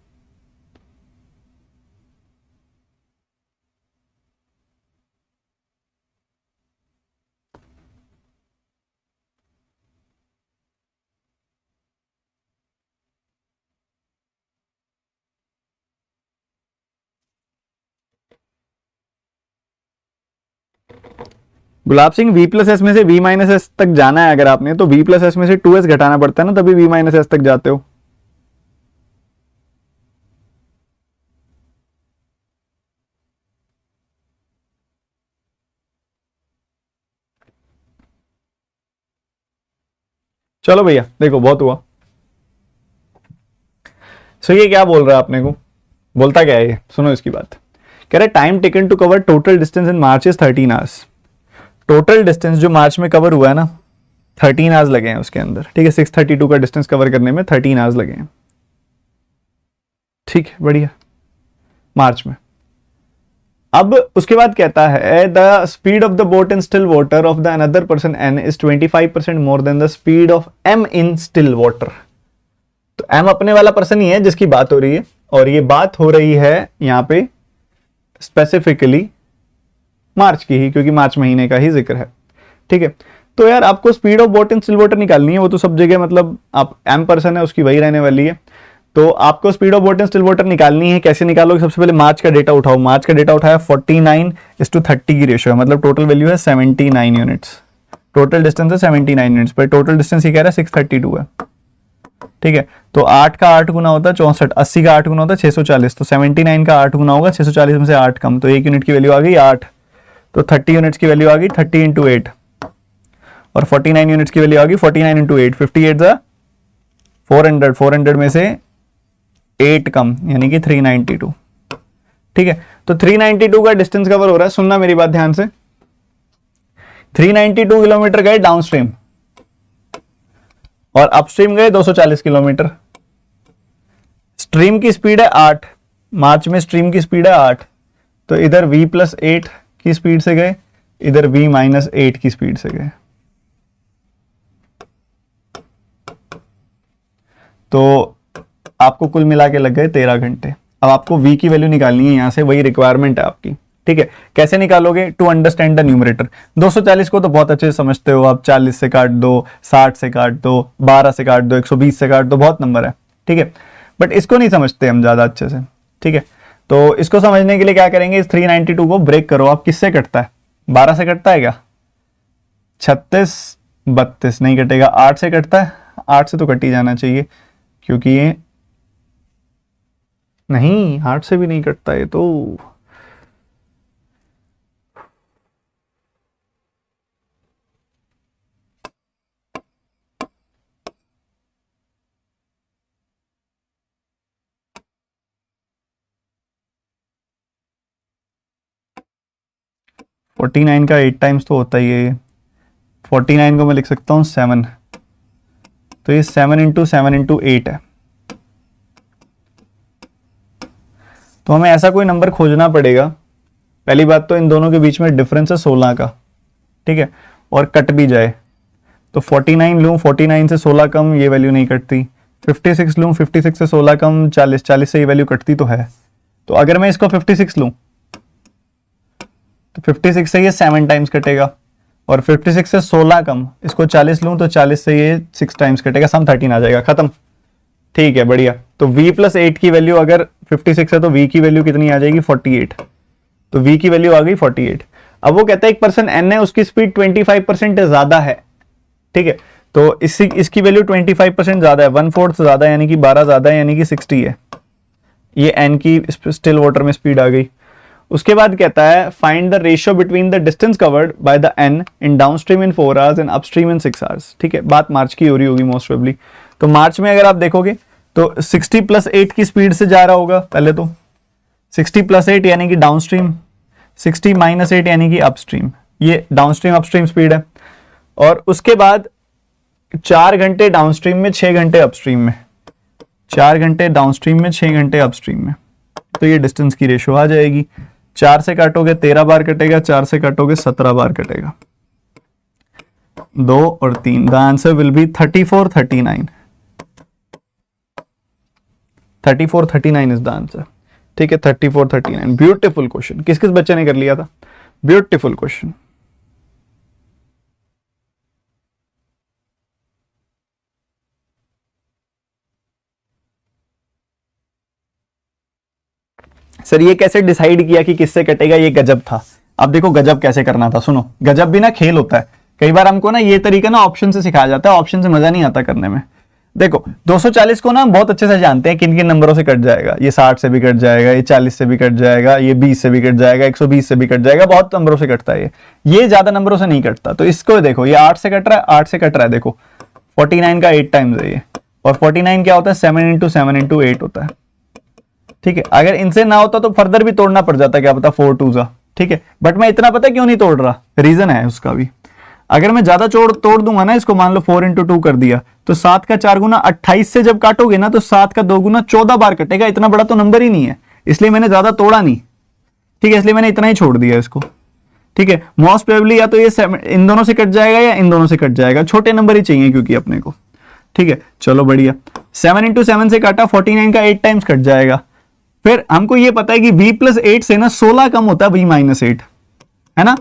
Gulab Singh, v plus S में से v माइनस एस तक जाना है अगर आपने, तो v प्लस एस में से 2s घटाना पड़ता है ना, तभी v माइनस एस तक जाते हो। चलो भैया देखो बहुत हुआ। सो ये क्या बोल रहा है अपने को, बोलता क्या है ये, सुनो इसकी बात। कह रहा है time taken to cover total distance in March is 13 hours. Total distance जो मार्च में कवर हुआ है ना, 13 आवर्स लगे हैं उसके अंदर। ठीक है, 632 का डिस्टेंस कवर करने में 13 आवर्स लगे हैं। ठीक है, बढ़िया, मार्च में। अब उसके बाद कहता है the speed of the boat in still water of the another person N is 25% more than the speed of M in still water. तो एम अपने वाला पर्सन ही है जिसकी बात हो रही है, और ये बात हो रही है यहां पे स्पेसिफिकली मार्च की ही, क्योंकि मार्च महीने का ही जिक्र है। ठीक है, तो यार आपको speed of boat in still water निकालनी है, वो तो सब जगह मतलब आप एम पर्सन है उसकी वही रहने वाली है। तो आपको speed of boat in still water निकालनी है, कैसे निकालोगे, सबसे पहले मार्च का डेटा उठाओ। मार्च का डेटा उठाया 49:30 की रेशियो है, मतलब टोटल वैल्यू है 79 यूनिट्स। टोटल डिस्टेंस है 79 यूनिट्स, पर टोटल डिस्टेंस ये कह रहा है 632 है। ठीक है, तो 8 का 8 गुना होता है 64, 80 का 8 गुना होता है 640, तो 79 का 8 गुना होगा, 640 में से 8 कम, तो 1 यूनिट की वैल्यू आ गई 8, तो 30 यूनिट्स की वैल्यू आ गई 30 इंटू 8, और 49 यूनिट्स की वैल्यू आ गई 49 इंटू 8, 58 400, 400 में से 8 कम, यानी कि 392। ठीक है, तो 392 का डिस्टेंस कवर हो रहा है। सुनना मेरी बात ध्यान से, 392 किलोमीटर गए डाउनस्ट्रीम और अपस्ट्रीम गए 240 किलोमीटर। स्ट्रीम की स्पीड है 8, मार्च में स्ट्रीम की स्पीड है 8, तो इधर v प्लस 8 की स्पीड से गए, इधर v माइनस 8 की स्पीड से गए, तो आपको कुल मिला के लग गए 13 घंटे। अब आपको v की वैल्यू निकालनी है, यहां से वही रिक्वायरमेंट है आपकी। ठीक है, कैसे निकालोगे, टू अंडरस्टैंड द न्यूमरेटर। 240 को तो बहुत अच्छे से समझते हो आप, 40 से काट दो, 60 से काट दो, 12 से काट दो, 120 से काट दो, बहुत नंबर है। ठीक है, बट इसको नहीं समझते हम ज्यादा अच्छे से। ठीक है, तो इसको समझने के लिए क्या करेंगे, इस 392 को ब्रेक करो आप। किससे कटता है, 12 से कटता है क्या, 36 32 नहीं कटेगा, 8 से कटता है, 8 से तो कट ही जाना चाहिए क्योंकि ये नहीं, 8 से भी नहीं कटता ये तो। फोर्टी नाइन का 8 टाइम्स तो होता ही है ये। 49 को मैं लिख सकता हूँ 7, तो ये 7 × 7 × 8 है। तो हमें ऐसा कोई नंबर खोजना पड़ेगा। पहली बात तो इन दोनों के बीच में डिफरेंस है 16 का, ठीक है, और कट भी जाए तो 49 लूँ, 49 से 16 कम ये वैल्यू नहीं कटती। 56 लूँ, 56 से 16 कम 40, 40 से ये वैल्यू कटती तो है। तो अगर मैं इसको 56 लूँ तो 56 से ये 7 टाइम्स कटेगा, और 56 से 16 कम इसको 40 लूँ तो 40 से ये 6 टाइम्स कटेगा, सम 13 आ जाएगा, खत्म। ठीक है, बढ़िया। तो v + 8 की वैल्यू अगर 56 है तो v की वैल्यू कितनी आ जाएगी? 48। तो v की वैल्यू आ गई 48। अब वो कहता है एक पर्सन n है, उसकी स्पीड 25% ज्यादा है, ठीक है, तो इसकी वैल्यू 25% ज्यादा है, 1/4 ज्यादा है, यानी कि 12 ज्यादा है, यानी कि 60 है। ये n की स्टिल वाटर में स्पीड आ गई। उसके बाद कहता है find the ratio between the distance covered by the n in downstream in 4 hours and upstream in 6 hours. ठीक है, बात मार्च की हो रही होगी मोस्ट प्रोबेबली। तो मार्च में अगर आप देखोगे तो 60 + 8 की स्पीड से जा रहा होगा। पहले तो 60 + 8 यानी कि डाउनस्ट्रीम, 60 - 8 यानी कि अपस्ट्रीम। ये डाउनस्ट्रीम अपस्ट्रीम स्पीड है। और उसके बाद 4 घंटे डाउनस्ट्रीम में, 6 घंटे अपस्ट्रीम में, 4 घंटे डाउनस्ट्रीम में, 6 घंटे अपस्ट्रीम में। तो ये डिस्टेंस की रेशियो आ जाएगी। 4 से काटोगे 13 बार कटेगा, 4 से काटोगे 17 बार कटेगा, 2 और 3। The answer will be 34, 39। 34, 39 is the answer. ठीक है, 34, 39। Beautiful question. किस किस बच्चे ने कर लिया था? Beautiful question. सर ये कैसे डिसाइड किया कि किससे कटेगा? ये गजब था। अब देखो गजब कैसे करना था, सुनो। गजब भी ना खेल होता है। कई बार हमको ना ये तरीका ना ऑप्शन से सिखाया जाता है, ऑप्शन से मजा नहीं आता करने में। देखो 240 को ना हम बहुत अच्छे से जानते हैं किन किन नंबरों से कट जाएगा। ये 60 से भी कट जाएगा, ये 40 से भी कट जाएगा, ये 20 से भी कट जाएगा, 120 से भी कट जाएगा, बहुत नंबरों से कटता है ये ज्यादा नंबरों से नहीं कटता। तो इसको देखो, ये 8 से कट रहा है, 8 से कट रहा है। देखो 49 का 8 टाइम्स है ये, और 49 क्या होता है? 7 × 7 × 8 होता है। ठीक है, अगर इनसे ना होता तो फर्दर भी तोड़ना पड़ जाता, क्या पता 4 2 जा। ठीक है, बट मैं इतना पता क्यों नहीं तोड़ रहा, रीजन है उसका भी। अगर मैं ज्यादा तोड़ दूंगा ना इसको, मान लो 4 × 2 कर दिया, तो 7 का 4 गुना 28 से जब काटोगे ना तो 7 का 2 गुना 14 बार कटेगा। इतना बड़ा तो नंबर ही नहीं है, इसलिए मैंने ज्यादा तोड़ा नहीं। ठीक है, इसलिए मैंने इतना ही छोड़ दिया इसको। ठीक है, मोस्ट प्रोबेबली या तो ये इन दोनों से कट जाएगा या इन दोनों से कट जाएगा। छोटे नंबर ही चाहिए क्योंकि अपने को। ठीक है, चलो बढ़िया। 7 × 7 से काटा, 49 का 8 टाइम्स कट जाएगा। फिर हमको ये पता है कि v + 8 से ना 16 कम होता है v - 8, है ना।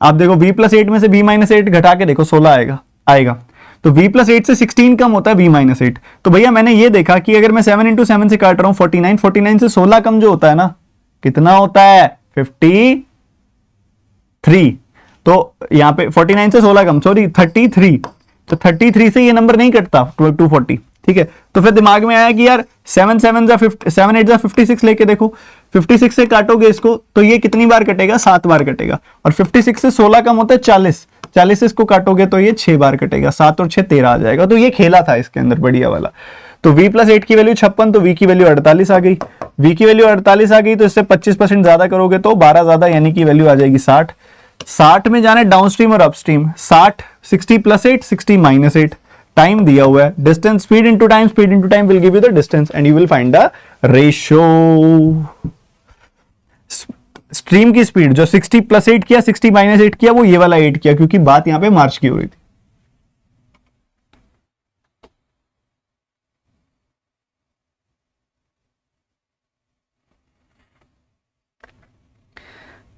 आप देखो v + 8 में से v - 8 घटा के देखो 16 आएगा। तो v + 8 से 16 कम होता है v - 8। तो भैया मैंने ये देखा कि अगर मैं 7 × 7 से काट रहा हूं 49, 49 से 16 कम जो होता है ना, कितना होता है? 53। तो यहां पे 49 से 16 कम, सॉरी 33। तो 33 से ये नंबर नहीं कटता 240। ठीक है, तो फिर दिमाग में आया कि यार 7 7 जा 7 8 जा 56 लेके देखो। 56 से काटोगे इसको तो ये कितनी बार कटेगा? 7 बार कटेगा। और 56 से 16 कम होता है 40, 40 से इसको काटोगे तो ये 6 बार कटेगा। 7 और 6 13 आ जाएगा। तो ये खेला था इसके अंदर बढ़िया वाला। तो v + 8 की वैल्यू 56, तो v की वैल्यू 48 आ गई। v की वैल्यू 48 आ गई तो इससे 25% ज्यादा करोगे तो 12 ज्यादा, यानी कि वैल्यू आ जाएगी 60। 60 में जाने डाउनस्ट्रीम और अपस्ट्रीम। 60 60 + 8 60 - 8। टाइम दिया हुआ है, distance, speed into time will give you the distance and you will find the ratio. Stream की स्पीड जो 60 + 8 किया, 60 - 8 किया, वो ये वाला 8 किया, क्योंकि बात यहां पे मार्च की हो रही थी।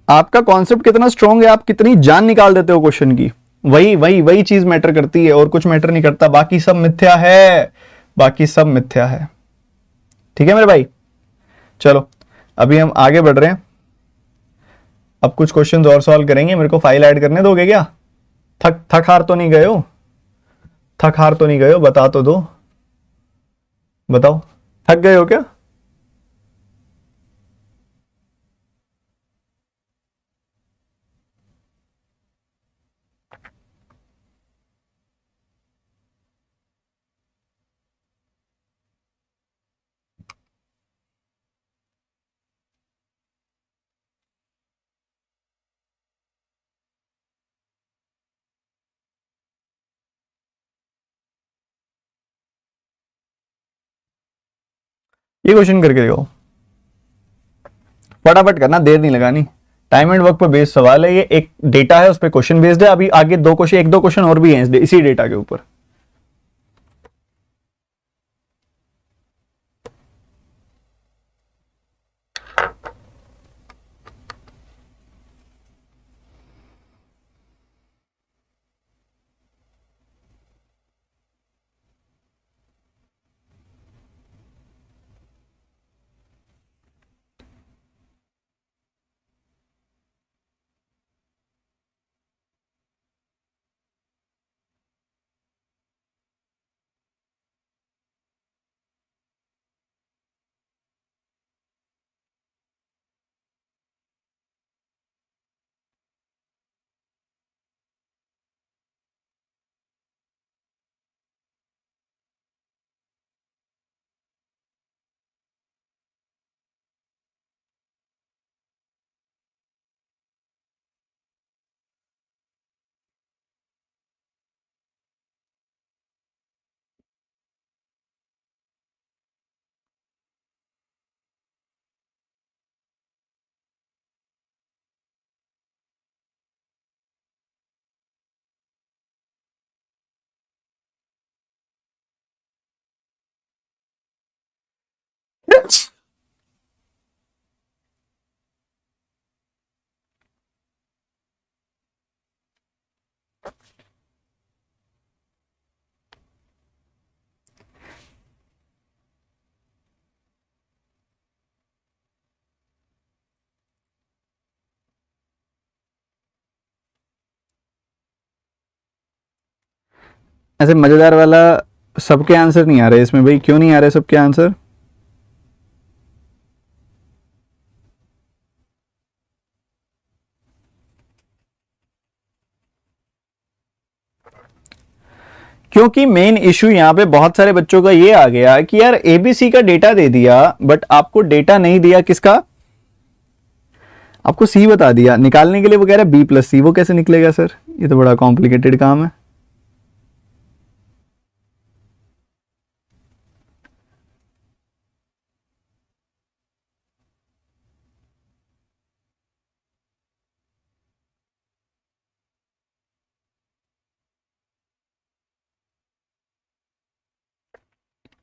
आपका कॉन्सेप्ट कितना स्ट्रांग है, आप कितनी जान निकाल देते हो क्वेश्चन की, वही चीज मैटर करती है और कुछ मैटर नहीं करता। बाकी सब मिथ्या है, बाकी सब मिथ्या है। ठीक है मेरे भाई, चलो अभी हम आगे बढ़ रहे हैं। अब कुछ क्वेश्चंस और सॉल्व करेंगे। मेरे को फाइल ऐड करने दोगे क्या? थक हार तो नहीं गए हो? थक हार तो नहीं गए हो? बता तो दो, बताओ, थक गए हो क्या? ये क्वेश्चन करके दिखाओ, फटाफट करना, देर नहीं लगानी। टाइम एंड वर्क पर बेस्ड सवाल है ये, एक डेटा है उस पर क्वेश्चन बेस्ड है। अभी आगे दो क्वेश्चन, एक दो क्वेश्चन और भी हैं इसी डेटा के ऊपर। ऐसे मजेदार वाला सबके आंसर नहीं आ रहे इसमें भाई, क्यों नहीं आ रहे सबके आंसर? क्योंकि मेन इशू यहां पे बहुत सारे बच्चों का ये आ गया कि यार एबीसी का डेटा दे दिया बट आपको डेटा नहीं दिया किसका, आपको सी बता दिया निकालने के लिए, वो कह रहा है बी प्लस सी। वो कैसे निकलेगा सर? ये तो बड़ा कॉम्प्लिकेटेड काम है।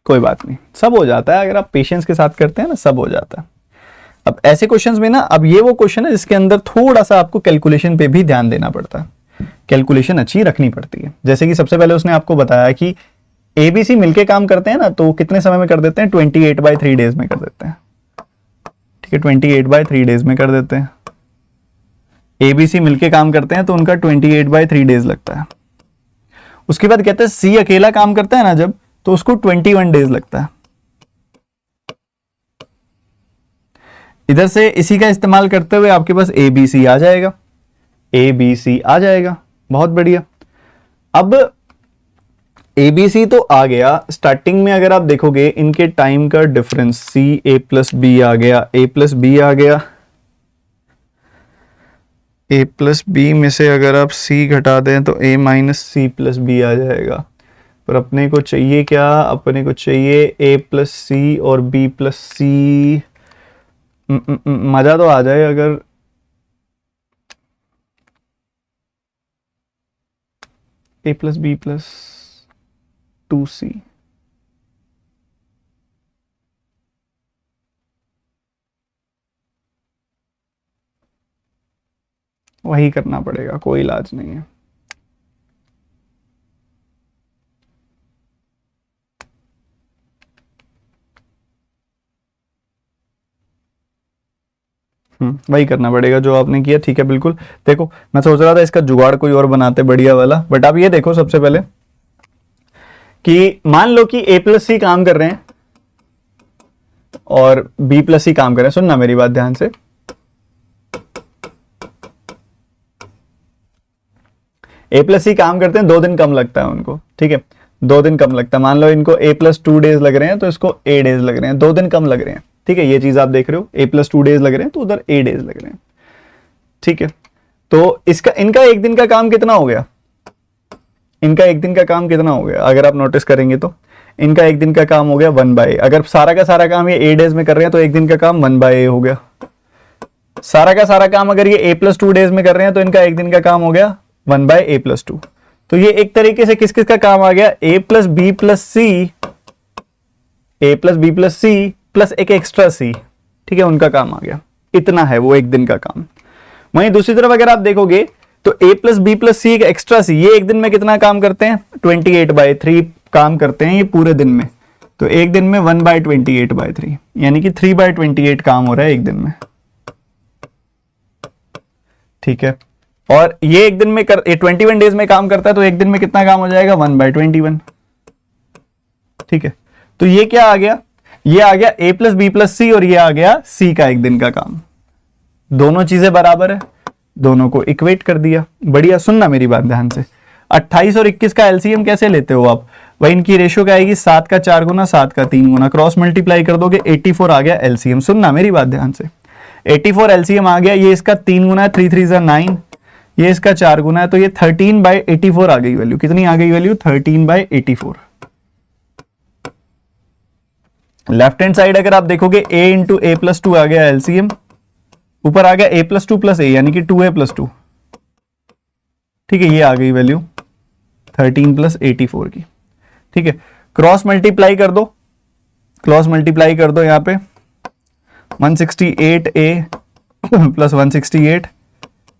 कोई बात नहीं, सब हो जाता है, अगर आप पेशेंस के साथ करते हैं ना सब हो जाता है। अब ऐसे क्वेश्चंस में ना, अब ये वो क्वेश्चन है जिसके अंदर थोड़ा सा आपको कैलकुलेशन पे भी ध्यान देना पड़ता है, कैलकुलेशन अच्छी रखनी पड़ती है। जैसे कि सबसे पहले उसने आपको बताया कि एबीसी मिलके काम करते हैं ना, तो कितने समय में कर देते हैं? 28/3 डेज में कर देते हैं। ठीक है, 28/3 डेज में कर देते हैं। एबीसी मिलके काम करते हैं तो उनका 28/3 डेज लगता है। उसके बाद कहते हैं सी अकेला काम करता है ना जब, तो उसको 21 डेज लगता है। इधर से इसी का इस्तेमाल करते हुए आपके पास ए बी सी आ जाएगा, ए बी सी आ जाएगा, बहुत बढ़िया। अब ए बी सी तो आ गया, स्टार्टिंग में अगर आप देखोगे इनके टाइम का डिफरेंस, सी ए प्लस बी आ गया, ए प्लस बी आ गया, ए प्लस बी में से अगर आप सी घटा दें तो ए माइनस सी प्लस बी आ जाएगा। पर अपने को चाहिए क्या? अपने को चाहिए ए प्लस सी और बी प्लस सी। मजा तो आ जाए अगर ए प्लस बी प्लस 2c। वही करना पड़ेगा, कोई इलाज नहीं है। वही करना पड़ेगा जो आपने किया। ठीक है, बिल्कुल। देखो मैं सोच रहा था इसका जुगाड़ कोई और बनाते बढ़िया वाला, बट आप ये देखो सबसे पहले कि मान लो कि ए प्लस सी काम कर रहे हैं और बी प्लस सी काम कर रहे हैं। सुनना मेरी बात ध्यान से, ए प्लस सी काम करते हैं, 2 दिन कम लगता है उनको। ठीक है, 2 दिन कम लगता है। मान लो इनको ए प्लस 2 डेज लग रहे हैं तो इसको ए डेज लग रहे हैं, 2 दिन कम लग रहे हैं। ठीक है, ये चीज आप देख रहे हो, ए प्लस 2 डेज लग रहे हैं तो उधर ए डेज लग रहे हैं। ठीक है, तो इसका इनका एक दिन का काम कितना हो गया? इनका एक दिन का काम कितना हो गया अगर आप नोटिस करेंगे तो? इनका एक दिन का काम हो गया 1/a। अगर सारा का सारा काम ये ए डेज में कर रहे हैं तो एक दिन का काम 1/a हो गया। सारा का सारा काम अगर ये a+2 डेज में कर रहे हैं तो इनका एक दिन का काम हो गया 1/a+2। तो ये एक तरीके से किस किस का काम आ गया, a+b+c प्लस एक एक्स्ट्रा c, ठीक है, उनका काम आ गया। इतना है वो एक दिन का काम। वहीं दूसरी तरफ अगर आप देखोगे तो a+b+c एक एक्स्ट्रा c, ये एक दिन में कितना काम करते हैं, 28/3 काम करते हैं ये पूरे दिन में। तो एक दिन में 1/28/3 यानी कि 3/28 काम हो रहा है एक दिन में, ठीक है। और ये एक दिन में ये 21 डेज में काम करता है तो एक दिन में कितना काम हो जाएगा, 1/21, ठीक है। तो ये क्या आ गया, ये आ गया a+b+c और ये आ गया c का एक दिन का काम। दोनों चीजें बराबर है, दोनों को इक्वेट कर दिया। बढ़िया, सुनना मेरी बात ध्यान से। 28 और 21 का एलसीएम कैसे लेते हो आप, वही इनकी रेशियो क्या आएगी, 7 का 4 गुना 7 का 3 गुना, क्रॉस मल्टीप्लाई कर दोगे 84 आ गया एलसीएम। सुनना मेरी बात ध्यान से, 84 एलसीएम आ गया। ये इसका 3 गुना है, 3 3 जा 9, ये इसका 4 गुना है, तो ये 13/84 आ गई वैल्यू। कितनी आ गई वैल्यू, 13/84। लेफ्ट हैंड साइड अगर आप देखोगे a इंटू a+2 आ गया एलसीएम, ऊपर आ गया a+2 प्लस a यानी कि 2a+2, ठीक है। ये आ गई वैल्यू 13 + 84 की, ठीक है। क्रॉस मल्टीप्लाई कर दो, क्रॉस मल्टीप्लाई कर दो यहाँ पे 168a plus 168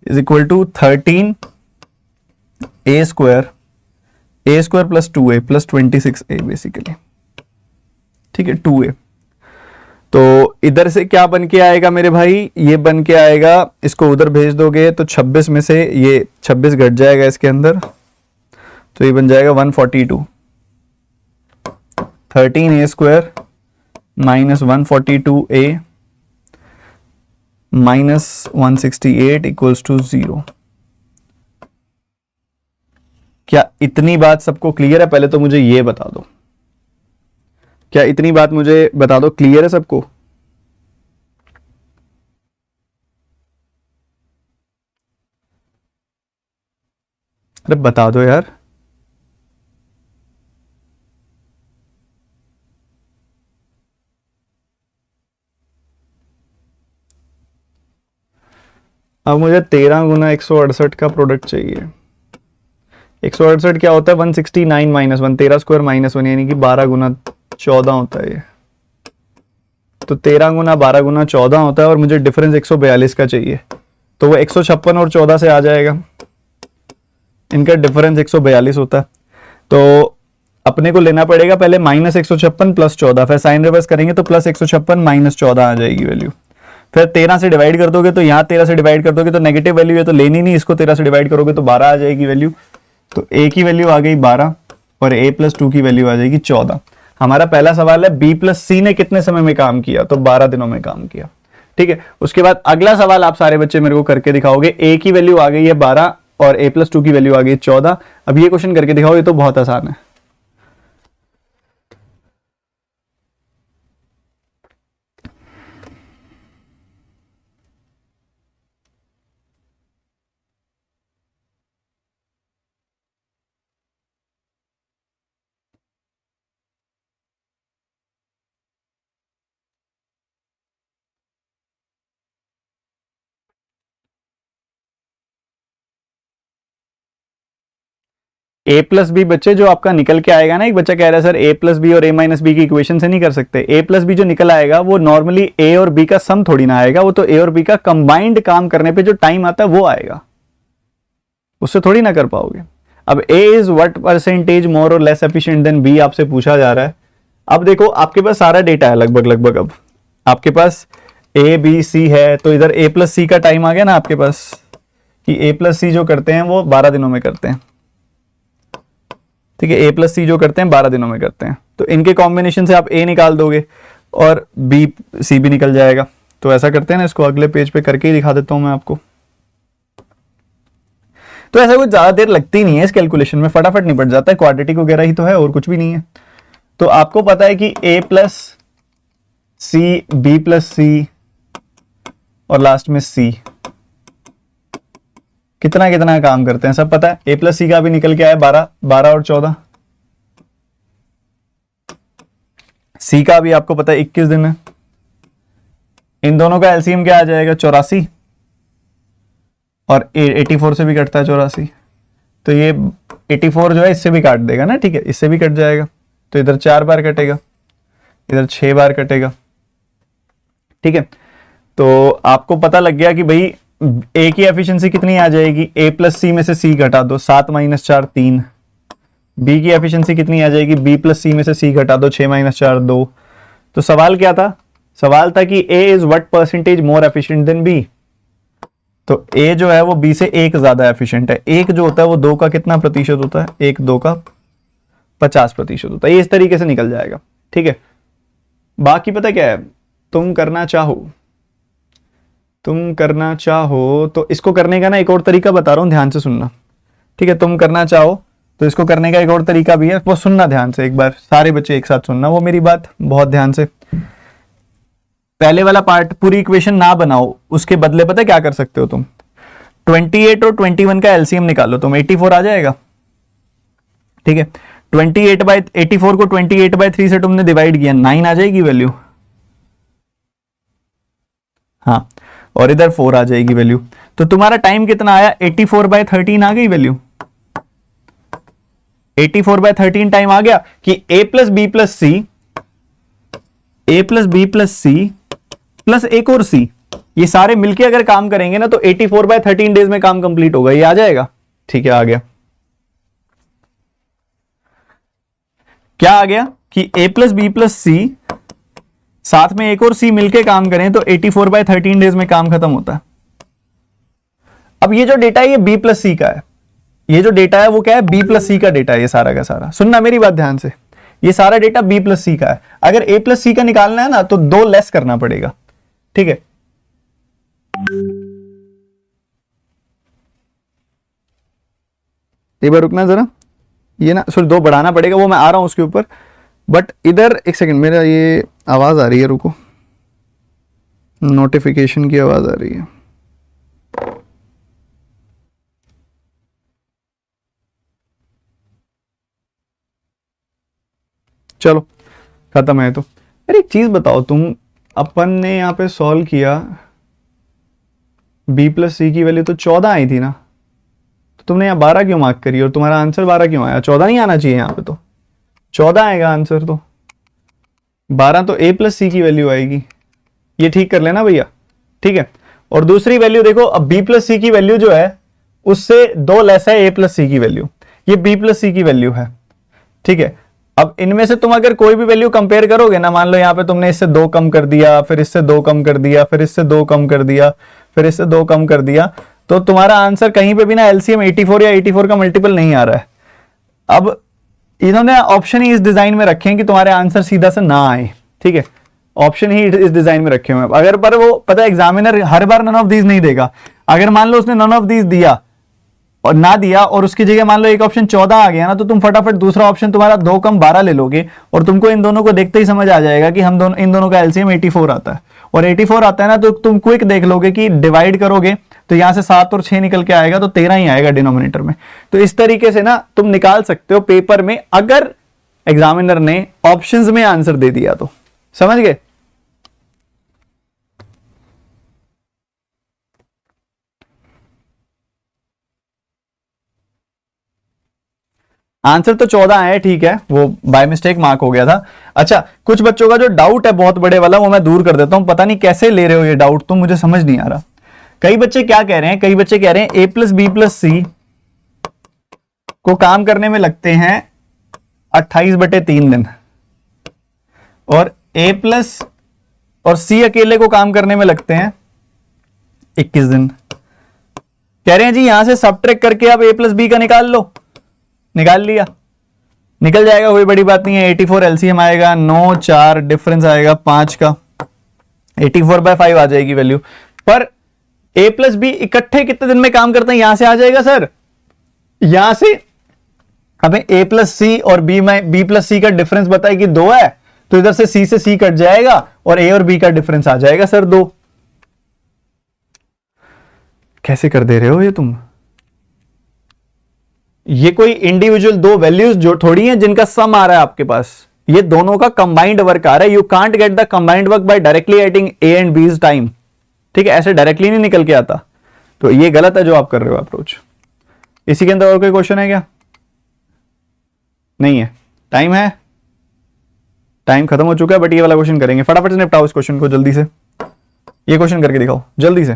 is equal to 13a square plus 2a plus 26a basically, ठीक है, 2a। तो इधर से क्या बन के आएगा मेरे भाई, ये बन के आएगा, इसको उधर भेज दोगे तो 26 में से ये 26 घट जाएगा इसके अंदर, तो ये बन जाएगा 142। 13a square minus 142a minus 168 equals to 0। क्या इतनी बात सबको क्लियर है? पहले तो मुझे ये बता दो, क्या इतनी बात मुझे बता दो, क्लियर है सबको? अरे बता दो यार। अब मुझे 13 गुना 168 का प्रोडक्ट चाहिए। 168 क्या होता है, 169 माइनस 1, 13 स्क्वायर माइनस 1 यानी कि 12 गुना 14 होता है ये। तो 13 गुना 12 गुना 14 होता है और मुझे डिफरेंस 142 का चाहिए, तो वो 156 और 14 से आ जाएगा। इनका डिफरेंस 142 होता है, तो अपने को लेना पड़ेगा पहले -156 प्लस 14, फिर साइन रिवर्स करेंगे तो प्लस 156 माइनस 14 आ जाएगी वैल्यू। फिर 13 से डिवाइड कर दोगे तो यहाँ 13 से डिवाइड कर दोगे तो नेगेटिव वैल्यू है तो लेनी नहीं, इसको 13 से डिवाइड करोगे तो 12 आ जाएगी वैल्यू। तो a की वैल्यू आ गई 12 और a+2 की वैल्यू आ जाएगी 14। हमारा पहला सवाल है b+c ने कितने समय में काम किया, तो 12 दिनों में काम किया, ठीक है। उसके बाद अगला सवाल आप सारे बच्चे मेरे को करके दिखाओगे। a की वैल्यू आ गई है 12 और a+2 की वैल्यू आ गई 14। अब ये क्वेश्चन करके दिखाओ, ये तो बहुत आसान है। a+b बच्चे जो आपका निकल के आएगा ना, एक बच्चा कह रहा है सर a+b और a-b की इक्वेशन से नहीं कर सकते। a+b जो निकल आएगा वो नॉर्मली a और b का सम थोड़ी ना आएगा, वो तो a और b का कंबाइंड काम करने पे जो टाइम आता है वो आएगा, उससे थोड़ी ना कर पाओगे। अब a इज व्हाट परसेंटेज मोर और लेस एफिशिएंट देन b आपसे पूछा जा रहा है। अब देखो आपके पास सारा डेटा है लगभग। अब आपके पास a b c है, तो इधर a+c का टाइम आ गया ना आपके पास, कि a+c जो करते हैं वो 12 दिनों में करते हैं, ठीक है। a+c जो करते हैं 12 दिनों में करते हैं, तो इनके कॉम्बिनेशन से आप a निकाल दोगे और b c भी निकल जाएगा। तो ऐसा करते हैं ना, इसको अगले पेज पे करके ही दिखा देता हूं मैं आपको। तो ऐसा कुछ ज्यादा देर लगती नहीं है इस कैलकुलेशन में, फटाफट निपट जाता है, क्वाड्रेटिक वगैरह ही तो है और कुछ भी नहीं है। तो आपको पता है कि a+c b+c और लास्ट में c कितना कितना काम करते हैं सब पता है। a+c का भी निकल के आया 12 और 14, सी का भी आपको पता है 21 दिन है। इन दोनों का एलसीएम क्या आ जाएगा 84, और 84 से भी कटता है 84, तो ये 84 जो है इससे भी काट देगा ना, ठीक है, इससे भी कट जाएगा, तो इधर 4 बार कटेगा, इधर 6 बार कटेगा, ठीक है। तो आपको पता लग गया कि भाई ए की एफिशिएंसी कितनी आ जाएगी, ए प्लस सी में से सी घटा दो, 7 - 4 3। बी की एफिशिएंसी कितनी आ जाएगी, बी प्लस सी में से सी घटा दो, 6 - 4 2। तो सवाल क्या था, सवाल था कि A is what percentage more efficient than B. तो ए जो है वो बी से 1 ज्यादा एफिशिएंट है। 1 जो होता है वो 2 का कितना प्रतिशत होता है, 1 2 का 50% होता है। ये इस तरीके से निकल जाएगा, ठीक है। बाकी पता क्या है, तुम करना चाहो तो इसको करने का ना एक और तरीका बता रहा हूं, ध्यान से सुनना, ठीक है। तुम करना चाहो तो इसको करने का एक और तरीका भी है, वो सुनना ध्यान से, एक बार सारे बच्चे एक साथ सुनना वो मेरी बात बहुत ध्यान से। पहले वाला पार्ट पूरी इक्वेशन ना बनाओ, उसके बदले पता क्या कर सकते हो तुम, 28 और 21 का एलसीएम निकालो, तुम 84 आ जाएगा, ठीक है। 84 को 28/3 से तुमने डिवाइड किया, 9 आ जाएगी वैल्यू, हाँ, और इधर 4 आ जाएगी वैल्यू। तो तुम्हारा टाइम कितना आया, 84/13 आ गई वैल्यू, 84/13 टाइम आ गया कि a plus B plus C plus एक और c, ये सारे मिलके अगर काम करेंगे ना तो 84/13 डेज में काम कंप्लीट होगा, ये आ जाएगा, ठीक है। आ गया, क्या आ गया कि a प्लस बी प्लस सी साथ में एक और c मिलके काम करें तो 84/13 डेज में काम खत्म होता है। अब ये जो डेटा है ये b प्लस सी का है, ये जो डेटा है वो क्या है, b प्लस सी का डेटा है, ये सारा का सारा, सुनना मेरी बात ध्यान से, ये सारा डेटा b प्लस सी का है। अगर a प्लस सी का निकालना है ना तो 2 लेस करना पड़ेगा, ठीक है। एक बार रुकना जरा, ये ना सॉरी 2 बढ़ाना पड़ेगा, वो मैं आ रहा हूं उसके ऊपर, बट इधर एक सेकंड, मेरा ये आवाज आ रही है, रुको, नोटिफिकेशन की आवाज आ रही है। चलो खत्म है। तो अरे एक चीज बताओ, तुम अपन ने यहां पे सॉल्व किया, b प्लस सी की वैल्यू तो 14 आई थी ना, तो तुमने यहाँ 12 क्यों मार्क करी और तुम्हारा आंसर 12 क्यों आया, 14 नहीं आना चाहिए यहाँ पे, तो 14 आएगा आंसर, तो 12 तो a प्लस सी की वैल्यू आएगी, ये ठीक कर लेना भैया, ठीक है। और दूसरी वैल्यू देखो, अब b प्लस सी की वैल्यू जो है उससे 2 लेस है a प्लस सी की वैल्यू, ये b प्लस सी की वैल्यू है, ठीक है। अब इनमें से तुम अगर कोई भी वैल्यू कंपेयर करोगे ना, मान लो यहाँ पे तुमने इससे 2 कम कर दिया, फिर इससे 2 कम कर दिया, फिर इससे 2 कम कर दिया, फिर इससे 2 कम कर दिया, तो तुम्हारा आंसर कहीं पे भी ना एलसीएम 84 या 84 का मल्टीपल नहीं आ रहा है। अब इन्होंने ऑप्शन ही इस डिजाइन में रखे हैं कि तुम्हारे आंसर सीधा से ना आए, ठीक है, ऑप्शन ही इस डिजाइन में रखे हुए हैं। अगर पर वो पता है एग्जामिनर हर बार नन ऑफ दीज नहीं देगा, अगर मान लो उसने नन ऑफ दीज दिया और ना दिया और उसकी जगह मान लो एक ऑप्शन 14 आ गया ना, तो तुम फटाफट दूसरा ऑप्शन तुम्हारा 2 कम 12 ले लोगे, और तुमको इन दोनों को देखते ही समझ आ जाएगा कि हम दोनों, इन दोनों का एलसीएम 84 आता है, और 84 आता है ना तो तुम क्विक देख लोगे कि डिवाइड करोगे तो यहां से 7 और 6 निकल के आएगा, तो 13 ही आएगा डिनोमिनेटर में। तो इस तरीके से ना तुम निकाल सकते हो पेपर में, अगर एग्जामिनर ने ऑप्शंस में आंसर दे दिया तो, समझ गए। आंसर तो 14 है, ठीक है, वो बाय मिस्टेक मार्क हो गया था। अच्छा, कुछ बच्चों का जो डाउट है बहुत बड़े वाला, वो मैं दूर कर देता हूं, पता नहीं कैसे ले रहे हो ये डाउट, तो मुझे समझ नहीं आ रहा। कई बच्चे क्या कह रहे हैं, कई बच्चे कह रहे हैं a प्लस बी प्लस सी को काम करने में लगते हैं 28/3 दिन, और a प्लस और c अकेले को काम करने में लगते हैं 21 दिन। कह रहे हैं जी यहां से सबट्रैक्ट करके आप a प्लस बी का निकाल लो, निकाल लिया, निकल जाएगा, कोई बड़ी बात नहीं है। 84 एलसीएम आएगा, 9 4 डिफरेंस आएगा 5 का, 84/5 आ जाएगी वैल्यू। पर a प्लस बी इकट्ठे कितने दिन में काम करते हैं, यहां से आ जाएगा सर, यहां से हमें a प्लस सी और b प्लस सी का डिफरेंस बताए कि 2 है, तो इधर से c से c कट जाएगा और a और b का डिफरेंस आ जाएगा सर 2। कैसे कर दे रहे हो ये तुम, ये कोई इंडिविजुअल 2 वैल्यूज जो थोड़ी हैं जिनका सम आ रहा है आपके पास, ये दोनों का कंबाइंड वर्क आ रहा है। You can't get the combined work by directly adding A and बीज टाइम, ठीक है, ऐसे डायरेक्टली नहीं निकल के आता। तो ये गलत है जो आप कर रहे हो अप्रोच। इसी के अंदर और कोई क्वेश्चन है क्या? नहीं है, टाइम है, टाइम खत्म हो चुका है, बट ये वाला क्वेश्चन करेंगे। फटाफट से निपटाओ इस क्वेश्चन को, जल्दी से ये क्वेश्चन करके दिखाओ जल्दी से।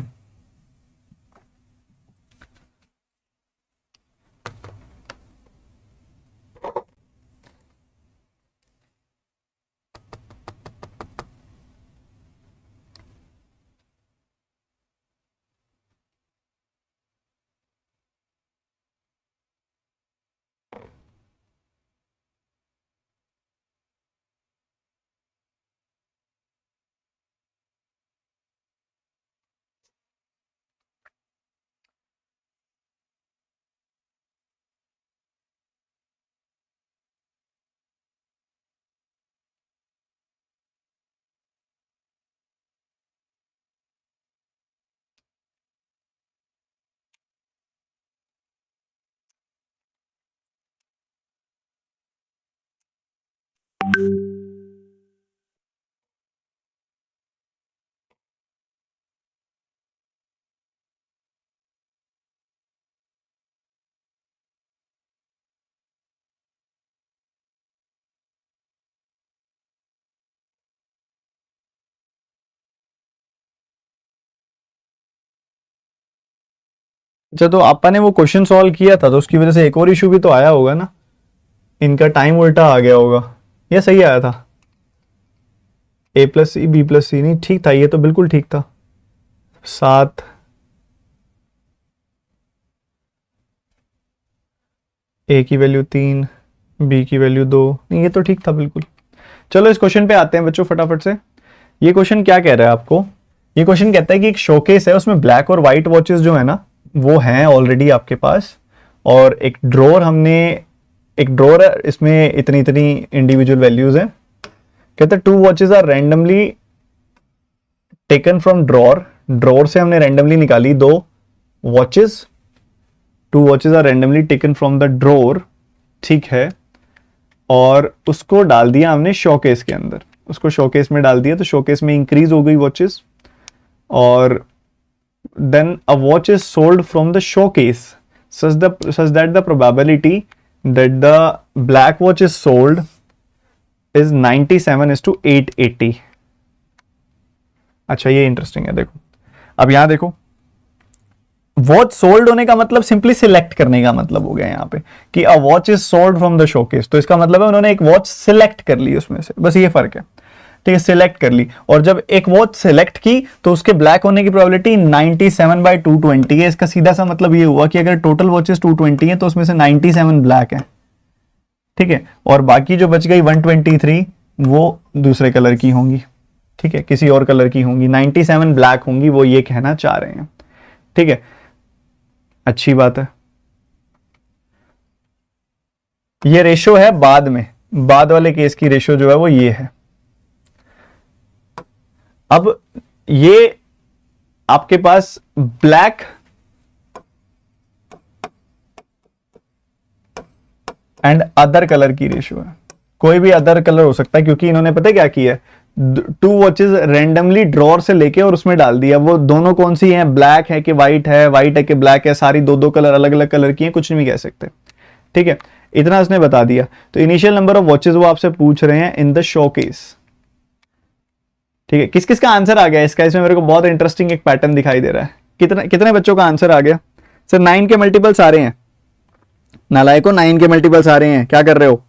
अच्छा, तो आपा ने वो क्वेश्चन सॉल्व किया था तो उसकी वजह से एक और इशू भी तो आया होगा ना, इनका टाइम उल्टा आ गया होगा, या सही आया था? ए प्लस सी बी प्लस सी, नहीं ठीक था, ये तो बिल्कुल ठीक था। 7 ए की वैल्यू 3, बी की वैल्यू 2, नहीं ये तो ठीक था बिल्कुल। चलो इस क्वेश्चन पे आते हैं बच्चों फटाफट से। ये क्वेश्चन क्या कह रहा है आपको? ये क्वेश्चन कहता है कि एक शोकेस है, उसमें ब्लैक और व्हाइट वॉचेस जो है ना वो हैं ऑलरेडी आपके पास, और एक ड्रॉर है, इसमें इतनी इतनी इंडिविजुअल वैल्यूज हैं। कहते हैं 2 watches are randomly taken from drawer से हमने रैंडमली निकाली 2 watches. 2 watches are randomly taken from the drawer, ठीक है, और उसको डाल दिया हमने शोकेस के अंदर, उसको शोकेस में डाल दिया, तो शोकेस में इंक्रीज हो गई वॉचेस, और then a watch is sold from the showcase such that the probability that the black watch is sold is 97:880। अच्छा ये इंटरेस्टिंग है, देखो अब यहां देखो, वॉच सोल्ड होने का मतलब सिंपली सिलेक्ट करने का मतलब हो गया यहाँ पे कि a watch is sold from the showcase, तो इसका मतलब है उन्होंने एक वॉच सिलेक्ट कर ली उसमें से, बस ये फर्क है, ठीक है, सिलेक्ट कर ली। और जब एक वॉच सिलेक्ट की तो उसके ब्लैक होने की प्रोबेबिलिटी 97/220 है। इसका सीधा सा मतलब ये हुआ कि अगर टोटल वॉचेस 220 है तो उसमें से 97 ब्लैक है, ठीक है, और बाकी जो बच गई 123 वो दूसरे कलर की होंगी, ठीक है, किसी और कलर की होंगी, 97 ब्लैक होंगी, वो ये कहना चाह रहे हैं, ठीक है, अच्छी बात है। ये रेशो है बाद में, बाद वाले केस की रेशो जो है वो ये है। अब ये आपके पास ब्लैक एंड अदर कलर की रेशो है, कोई भी अदर कलर हो सकता है, क्योंकि इन्होंने पता है क्या किया है, 2 वॉचेस रैंडमली ड्रॉर से लेके और उसमें डाल दिया। वो दोनों कौन सी हैं? ब्लैक है कि वाइट है, वाइट है कि ब्लैक है, सारी 2-2 कलर अलग अलग कलर की हैं, कुछ नहीं कह सकते, ठीक है, इतना उसने बता दिया। तो इनिशियल नंबर ऑफ वॉचेस वो आपसे पूछ रहे हैं इन द शोकेस, ठीक है। किस किस का आंसर आ गया इसका? इसमें मेरे को बहुत इंटरेस्टिंग एक पैटर्न दिखाई दे रहा है। कितने बच्चों का आंसर आ गया? सर 9 के मल्टीपल्स आ रहे हैं, नालायको 9 के मल्टीपल्स आ रहे हैं, क्या कर रहे हो?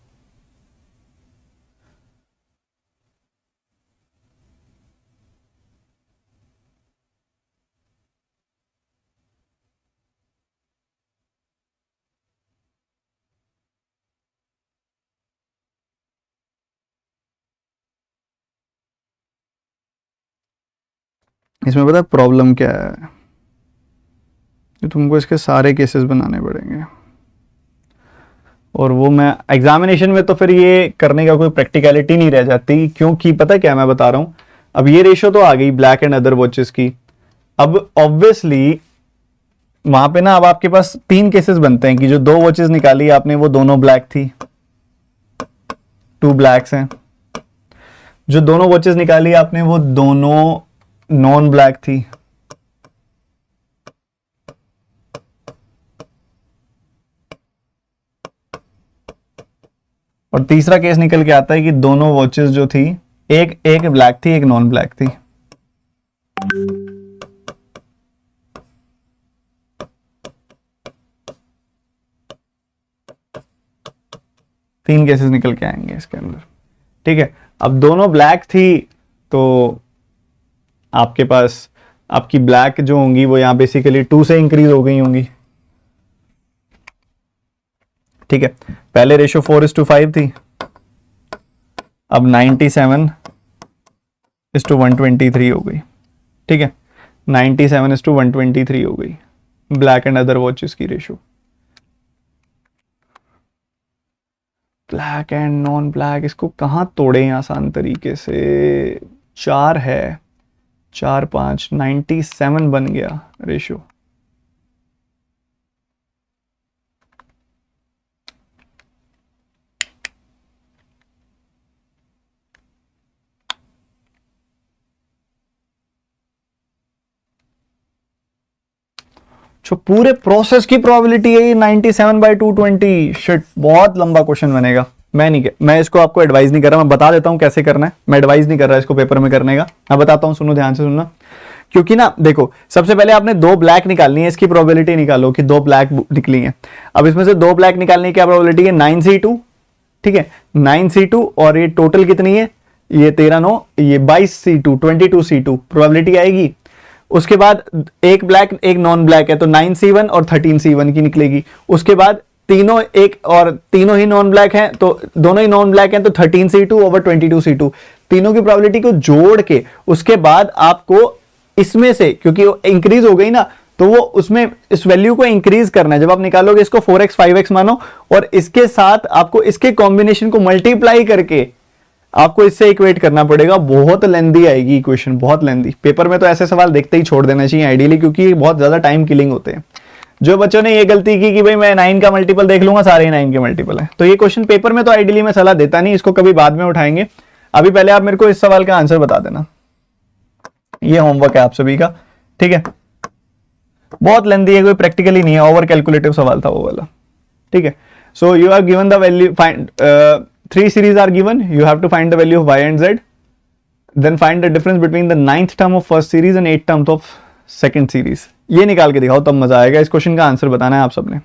इसमें पता है प्रॉब्लम क्या है? तुमको इसके सारे केसेस बनाने पड़ेंगे, और वो मैं एग्जामिनेशन में तो फिर ये करने का कोई प्रैक्टिकलिटी नहीं रह जाती, क्योंकि पता क्या मैं बता रहा हूं, अब ये रेशो तो आ गई ब्लैक एंड अदर वॉचेस की। अब ऑब्वियसली वहां पे ना अब आपके पास 3 केसेस बनते हैं कि जो 2 वॉचेस निकाली आपने वो दोनों ब्लैक थी, 2 ब्लैक्स हैं। जो दोनों वॉचेस निकाली आपने वो दोनों नॉन ब्लैक थी। और तीसरा केस निकल के आता है कि दोनों वॉचेस जो थी, एक ब्लैक थी, एक नॉन ब्लैक थी। तीन केसेस निकल के आएंगे इसके अंदर, ठीक है। अब दोनों ब्लैक थी तो आपके पास आपकी ब्लैक जो होंगी वो यहां बेसिकली 2 से इंक्रीज हो गई होंगी, ठीक है। पहले रेशियो 4:5 थी, अब 97:123 हो गई, ठीक है। 97:123 हो गई ब्लैक एंड अदर वॉचेस की ratio. Black and non black, इसको कहां तोड़े आसान तरीके से। 4 है, 4 5 97 बन गया रेशियो। जो पूरे प्रोसेस की प्रोबेबिलिटी है 97/220। शिट, बहुत लंबा क्वेश्चन बनेगा। मैं इसको आपको एडवाइस नहीं कर रहा, मैं बता देता हूं कैसे करना है। मैं एडवाइस नहीं कर रहा इसको पेपर में करने का, मैं बताता हूं, सुनो ध्यान से सुनना। क्योंकि ना देखो, सबसे पहले आपने 2 ब्लैक निकालनी है, इसकी प्रोबेबिलिटी निकालो कि 2 ब्लैक निकली है। अब इसमें से 2 ब्लैक निकालने की क्या प्रोबेबिलिटी है, 9C2, ठीक है। 9C2 और ये टोटल कितनी है, ये 13 9, ये 22C2, 22C2 प्रोबेबिलिटी आएगी। उसके बाद एक ब्लैक एक नॉन ब्लैक है तो 9C1 और 13C1 की निकलेगी। उसके बाद तीनों एक और तीनों ही नॉन ब्लैक हैं तो दोनों ही नॉन ब्लैक हैं तो 13C2 ओवर 22C2, तीनों की प्रोबेबिलिटी को जोड़ के उसके बाद आपको इसमें से, क्योंकि वो इंक्रीज हो गई ना, तो वो उसमें इस वैल्यू को इंक्रीज करना है। जब आप निकालोगे इसको 4x 5x मानो और इसके साथ आपको इसके कॉम्बिनेशन को मल्टीप्लाई करके आपको इससे इक्वेट करना पड़ेगा। बहुत लेंदी आएगी इक्वेशन, बहुत लेंदी। पेपर में तो ऐसे सवाल देखते ही छोड़ देना चाहिए आइडियली, क्योंकि बहुत ज्यादा टाइम किलिंग होते हैं। जो बच्चों ने ये गलती की कि भाई मैं 9 का मल्टीपल देख लूंगा, सारे 9 के मल्टीपल है, तो ये क्वेश्चन पेपर में तो आइडियली मैं सलाह देता नहीं, इसको कभी बाद में उठाएंगे। अभी पहले आप मेरे को इस सवाल का आंसर बता देना। ये होमवर्क है आप सभी का, ठीक है। बहुत लेंदी है, कोई प्रैक्टिकली नहीं है, ओवर कैलकुलेटिव सवाल था वो वाला, ठीक है। So you are given the value, find 3 series are given, you have to find the value of y and z, then find the difference between the 9th term of first series and 8th term of second series। ये निकाल के दिखाओ, तब मजा आएगा। इस क्वेश्चन का आंसर बताना है आप सबने,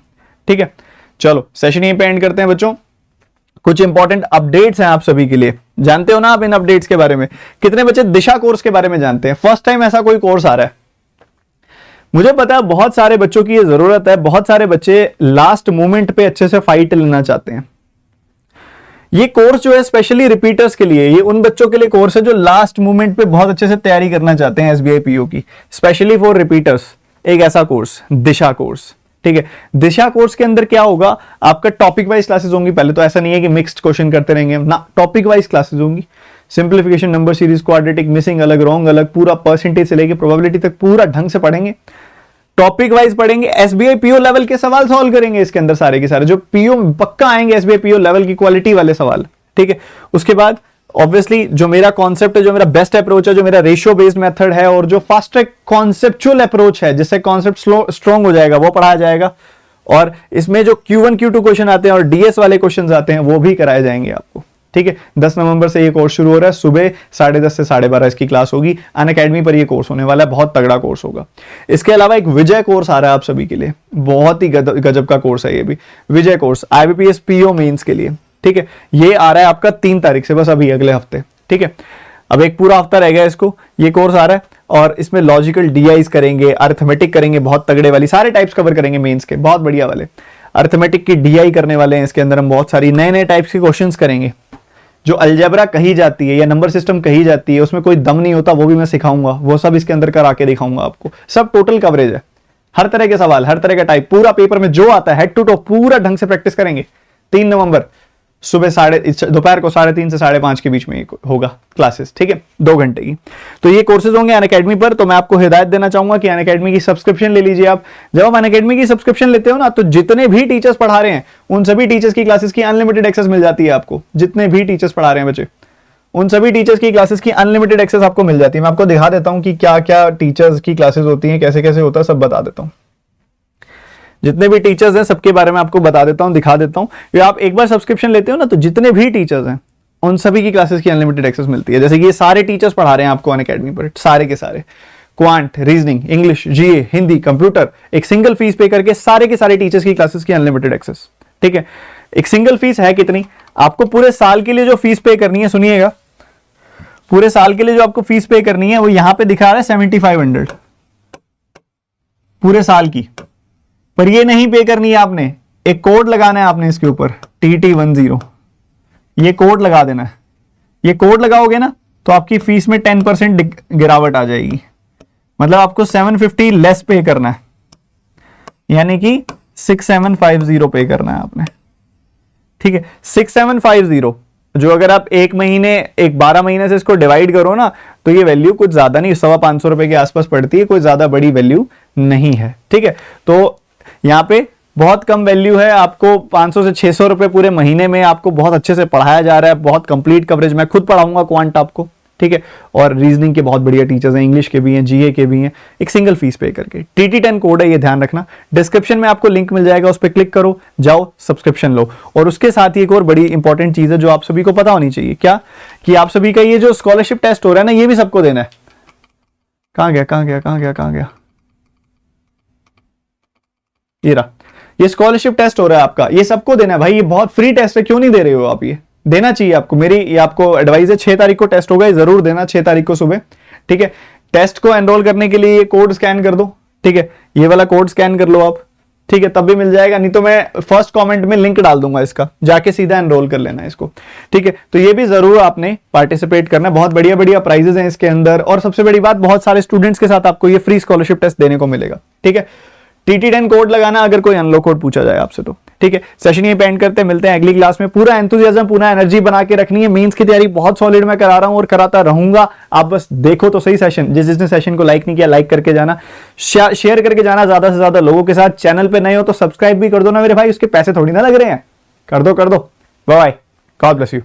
ठीक है। चलो सेशन यहीं पे एंड करते हैं बच्चों। कुछ इंपॉर्टेंट अपडेट्स हैं आप सभी के लिए, जानते हो ना आप इन अपडेट्स के बारे में। कितने बच्चे दिशा कोर्स के बारे में जानते हैं? फर्स्ट टाइम ऐसा कोई कोर्स आ रहा है। मुझे पता है बहुत सारे बच्चों की ये जरूरत है, बहुत सारे बच्चे लास्ट मोमेंट पे अच्छे से फाइट लेना चाहते हैं। ये कोर्स जो है स्पेशली रिपीटर्स के लिए, ये उन बच्चों के लिए कोर्स है जो लास्ट मोमेंट पे बहुत अच्छे से तैयारी करना चाहते हैं एसबीआई पीओ की, स्पेशली फॉर रिपीटर्स। एक ऐसा कोर्स, दिशा कोर्स, ठीक है। दिशा कोर्स के अंदर क्या होगा, आपका टॉपिक वाइज क्लासेस होंगी। पहले तो ऐसा नहीं है कि मिक्स्ड क्वेश्चन करते रहेंगे ना, टॉपिक वाइज क्लासेस होंगी। Simplification, number series, quadratic, missing अलग, रॉन्ग अलग, पूरा परसेंटेज से लेके प्रोबेबिलिटी तक पूरा ढंग से पढ़ेंगे। टॉपिक वाइज पढ़ेंगे, एसबीआई पीओ लेवल के सवाल सॉल्व करेंगे इसके अंदर सारे के सारे, जो पीओ पक्का आएंगे एसबीआई पीओ लेवल की क्वालिटी वाले सवाल, ठीक है। उसके बाद ऑब्वियसली जो मेरा कॉन्सेप्ट है, जो मेरा बेस्ट अप्रोच है, जो मेरा रेशियो बेस्ड मेथड है और जो फास्ट ट्रैक कॉन्सेप्चुअल अप्रोच है जिससे कॉन्सेप्ट स्ट्रॉन्ग हो जाएगा, वो पढ़ाया जाएगा। और इसमें जो Q1 Q2 क्वेश्चन आते हैं और डीएस वाले क्वेश्चन आते हैं वो भी कराए जाएंगे आपको, ठीक है। 10 नवंबर से ये कोर्स शुरू हो रहा है, सुबह 10:30 से 12:30 इसकी क्लास होगी। अनअकैडमी पर ये कोर्स होने वाला है, बहुत तगड़ा कोर्स होगा। इसके अलावा एक विजय कोर्स आ रहा है आप सभी के लिए, बहुत ही गजब का कोर्स है ये भी। विजय कोर्स IBPS पीओ मेंस के लिए, ठीक है। ये आ रहा है आपका 3 तारीख से, बस अभी अगले हफ्ते, ठीक है। अब एक पूरा हफ्ता रह गया इसको, ये कोर्स आ रहा है और इसमें लॉजिकल डीआईज करेंगे, अरिथमेटिक करेंगे, बहुत तगड़े वाली सारे टाइप्स कवर करेंगे मेंस के, बहुत बढ़िया वाले। अरिथमेटिक की डीआई करने वाले हैं इसके अंदर हम, बहुत सारी नए नए टाइप्स के क्वेश्चंस करेंगे। जो अलजेब्रा कही जाती है या नंबर सिस्टम कही जाती है उसमें कोई दम नहीं होता, वो भी मैं सिखाऊंगा, वो सब इसके अंदर करा के दिखाऊंगा आपको। सब टोटल कवरेज है, हर तरह के सवाल, हर तरह का टाइप, पूरा पेपर में जो आता है हेड टू टो पूरा ढंग से प्रैक्टिस करेंगे। 3 नवंबर दोपहर को 3:30 से 5:30 के बीच में होगा क्लासेस, ठीक है, 2 घंटे की। तो ये कोर्सेज होंगे अनअकैडमी पर। तो मैं आपको हिदायत देना चाहूंगा कि अनअकैडमी की सब्सक्रिप्शन ले लीजिए आप। जब आप अनअकैडमी की सब्सक्रिप्शन लेते हो ना, तो जितने भी टीचर्स पढ़ा रहे हैं उन सभी टीचर्स की क्लासेस की अनलिमिटेड एक्सेस मिल जाती है आपको। जितने भी टीचर्स पढ़ा रहे हैं बच्चे, उन सभी टीचर्स की क्लासेस की अनलिमिटेड एक्सेस आपको मिल जाती है। मैं आपको दिखा देता हूं कि क्या क्या टीचर्स की क्लासेस होती हैं, कैसे कैसे होता है, सब बता देता हूं। जितने भी टीचर्स हैं सबके बारे में आपको बता देता हूं, दिखा देता हूं। ये आप एक बार सब्सक्रिप्शन लेते हो ना, तो जितने भी टीचर्स हैं उन सभी की क्लासेस की अनलिमिटेड एक्सेस मिलती है। जैसे कि ये सारे टीचर्स पढ़ा रहे हैं आपको अनअकैडमी पर, सारे के सारे, क्वांट, रीजनिंग, इंग्लिश, जीए, हिंदी, कंप्यूटर, एक सिंगल फीस पे करके सारे के सारे टीचर्स की क्लासेस की अनलिमिटेड एक्सेस, ठीक है। एक सिंगल फीस है कितनी, आपको पूरे साल के लिए जो फीस पे करनी है, सुनिएगा, पूरे साल के लिए जो आपको फीस पे करनी है वो यहां पे दिखा रहा है 7500 पूरे साल की। पर ये नहीं पे करनी है आपने, एक कोड लगाना है आपने इसके ऊपर, TT10, ये कोड लगा देना है। ये कोड लगाओगे ना तो आपकी फीस में 10% गिरावट आ जाएगी। मतलब आपको 750 लेस पे करना है, यानी कि 6750 पे करना है आपने, ठीक है। 6750 जो अगर आप एक 12 महीने से इसको डिवाइड करो ना, तो ये वैल्यू कुछ ज्यादा नहीं, 550 रुपए के आसपास पड़ती है, कोई ज्यादा बड़ी वैल्यू नहीं है, ठीक है। तो यहाँ पे बहुत कम वैल्यू है, आपको 500 से 600 रुपए पूरे महीने में आपको बहुत अच्छे से पढ़ाया जा रहा है, बहुत कंप्लीट कवरेज। मैं खुद पढ़ाऊंगा क्वांट आपको, ठीक है, और रीजनिंग के बहुत बढ़िया टीचर्स हैं, इंग्लिश के भी हैं, जीए के भी हैं, एक सिंगल फीस पे करके। TT10 कोड है, ये ध्यान रखना। डिस्क्रिप्शन में आपको लिंक मिल जाएगा, उस पर क्लिक करो, जाओ सब्सक्रिप्शन लो। और उसके साथ ही एक और बड़ी इंपॉर्टेंट चीज है जो आप सभी को पता होनी चाहिए, क्या, कि आप सभी का ये जो स्कॉलरशिप टेस्ट हो रहा है ना, ये भी सबको देना है। कहां गया, ये रहा, ये स्कॉलरशिप टेस्ट हो रहा है आपका, ये सबको देना है भाई। ये बहुत फ्री टेस्ट है, क्यों नहीं दे रहे हो आप? ये देना चाहिए आपको, मेरी ये आपको एडवाइस है। 6 तारीख को टेस्ट होगा, ये जरूर देना 6 तारीख को सुबह, ठीक है। टेस्ट को एनरोल करने के लिए ये कोड स्कैन कर दो, ठीक है, ये वाला कोड स्कैन कर लो आप, ठीक है, तब भी मिल जाएगा। नहीं तो मैं फर्स्ट कमेंट में लिंक डाल दूंगा इसका, जाके सीधा एनरोल कर लेना इसको, ठीक है। तो ये भी जरूर आपने पार्टिसिपेट करना है, बहुत बढ़िया बढ़िया प्राइजेस हैं इसके अंदर। और सबसे बड़ी बात, बहुत सारे स्टूडेंट्स के साथ आपको ये फ्री स्कॉलरशिप टेस्ट देने को मिलेगा, ठीक है। TT10 कोड लगाना अगर कोई अनलॉक कोड पूछा जाए आपसे तो, ठीक है। सेशन ये पेंड करते हैं, मिलते हैं अगली क्लास में। पूरा एंथुसियाज्म, पूरा एनर्जी बना के रखनी है। मेंस की तैयारी बहुत सॉलिड मैं करा रहा हूं और कराता रहूंगा, आप बस देखो तो सही सेशन। जिसने सेशन को लाइक नहीं किया, लाइक करके जाना, शेयर करके जाना ज्यादा से ज्यादा लोगों के साथ। चैनल पे नए हो तो सब्सक्राइब भी कर दो ना मेरे भाई, उसके पैसे थोड़ी ना लग रहे हैं, कर दो। Bye bye, God bless you.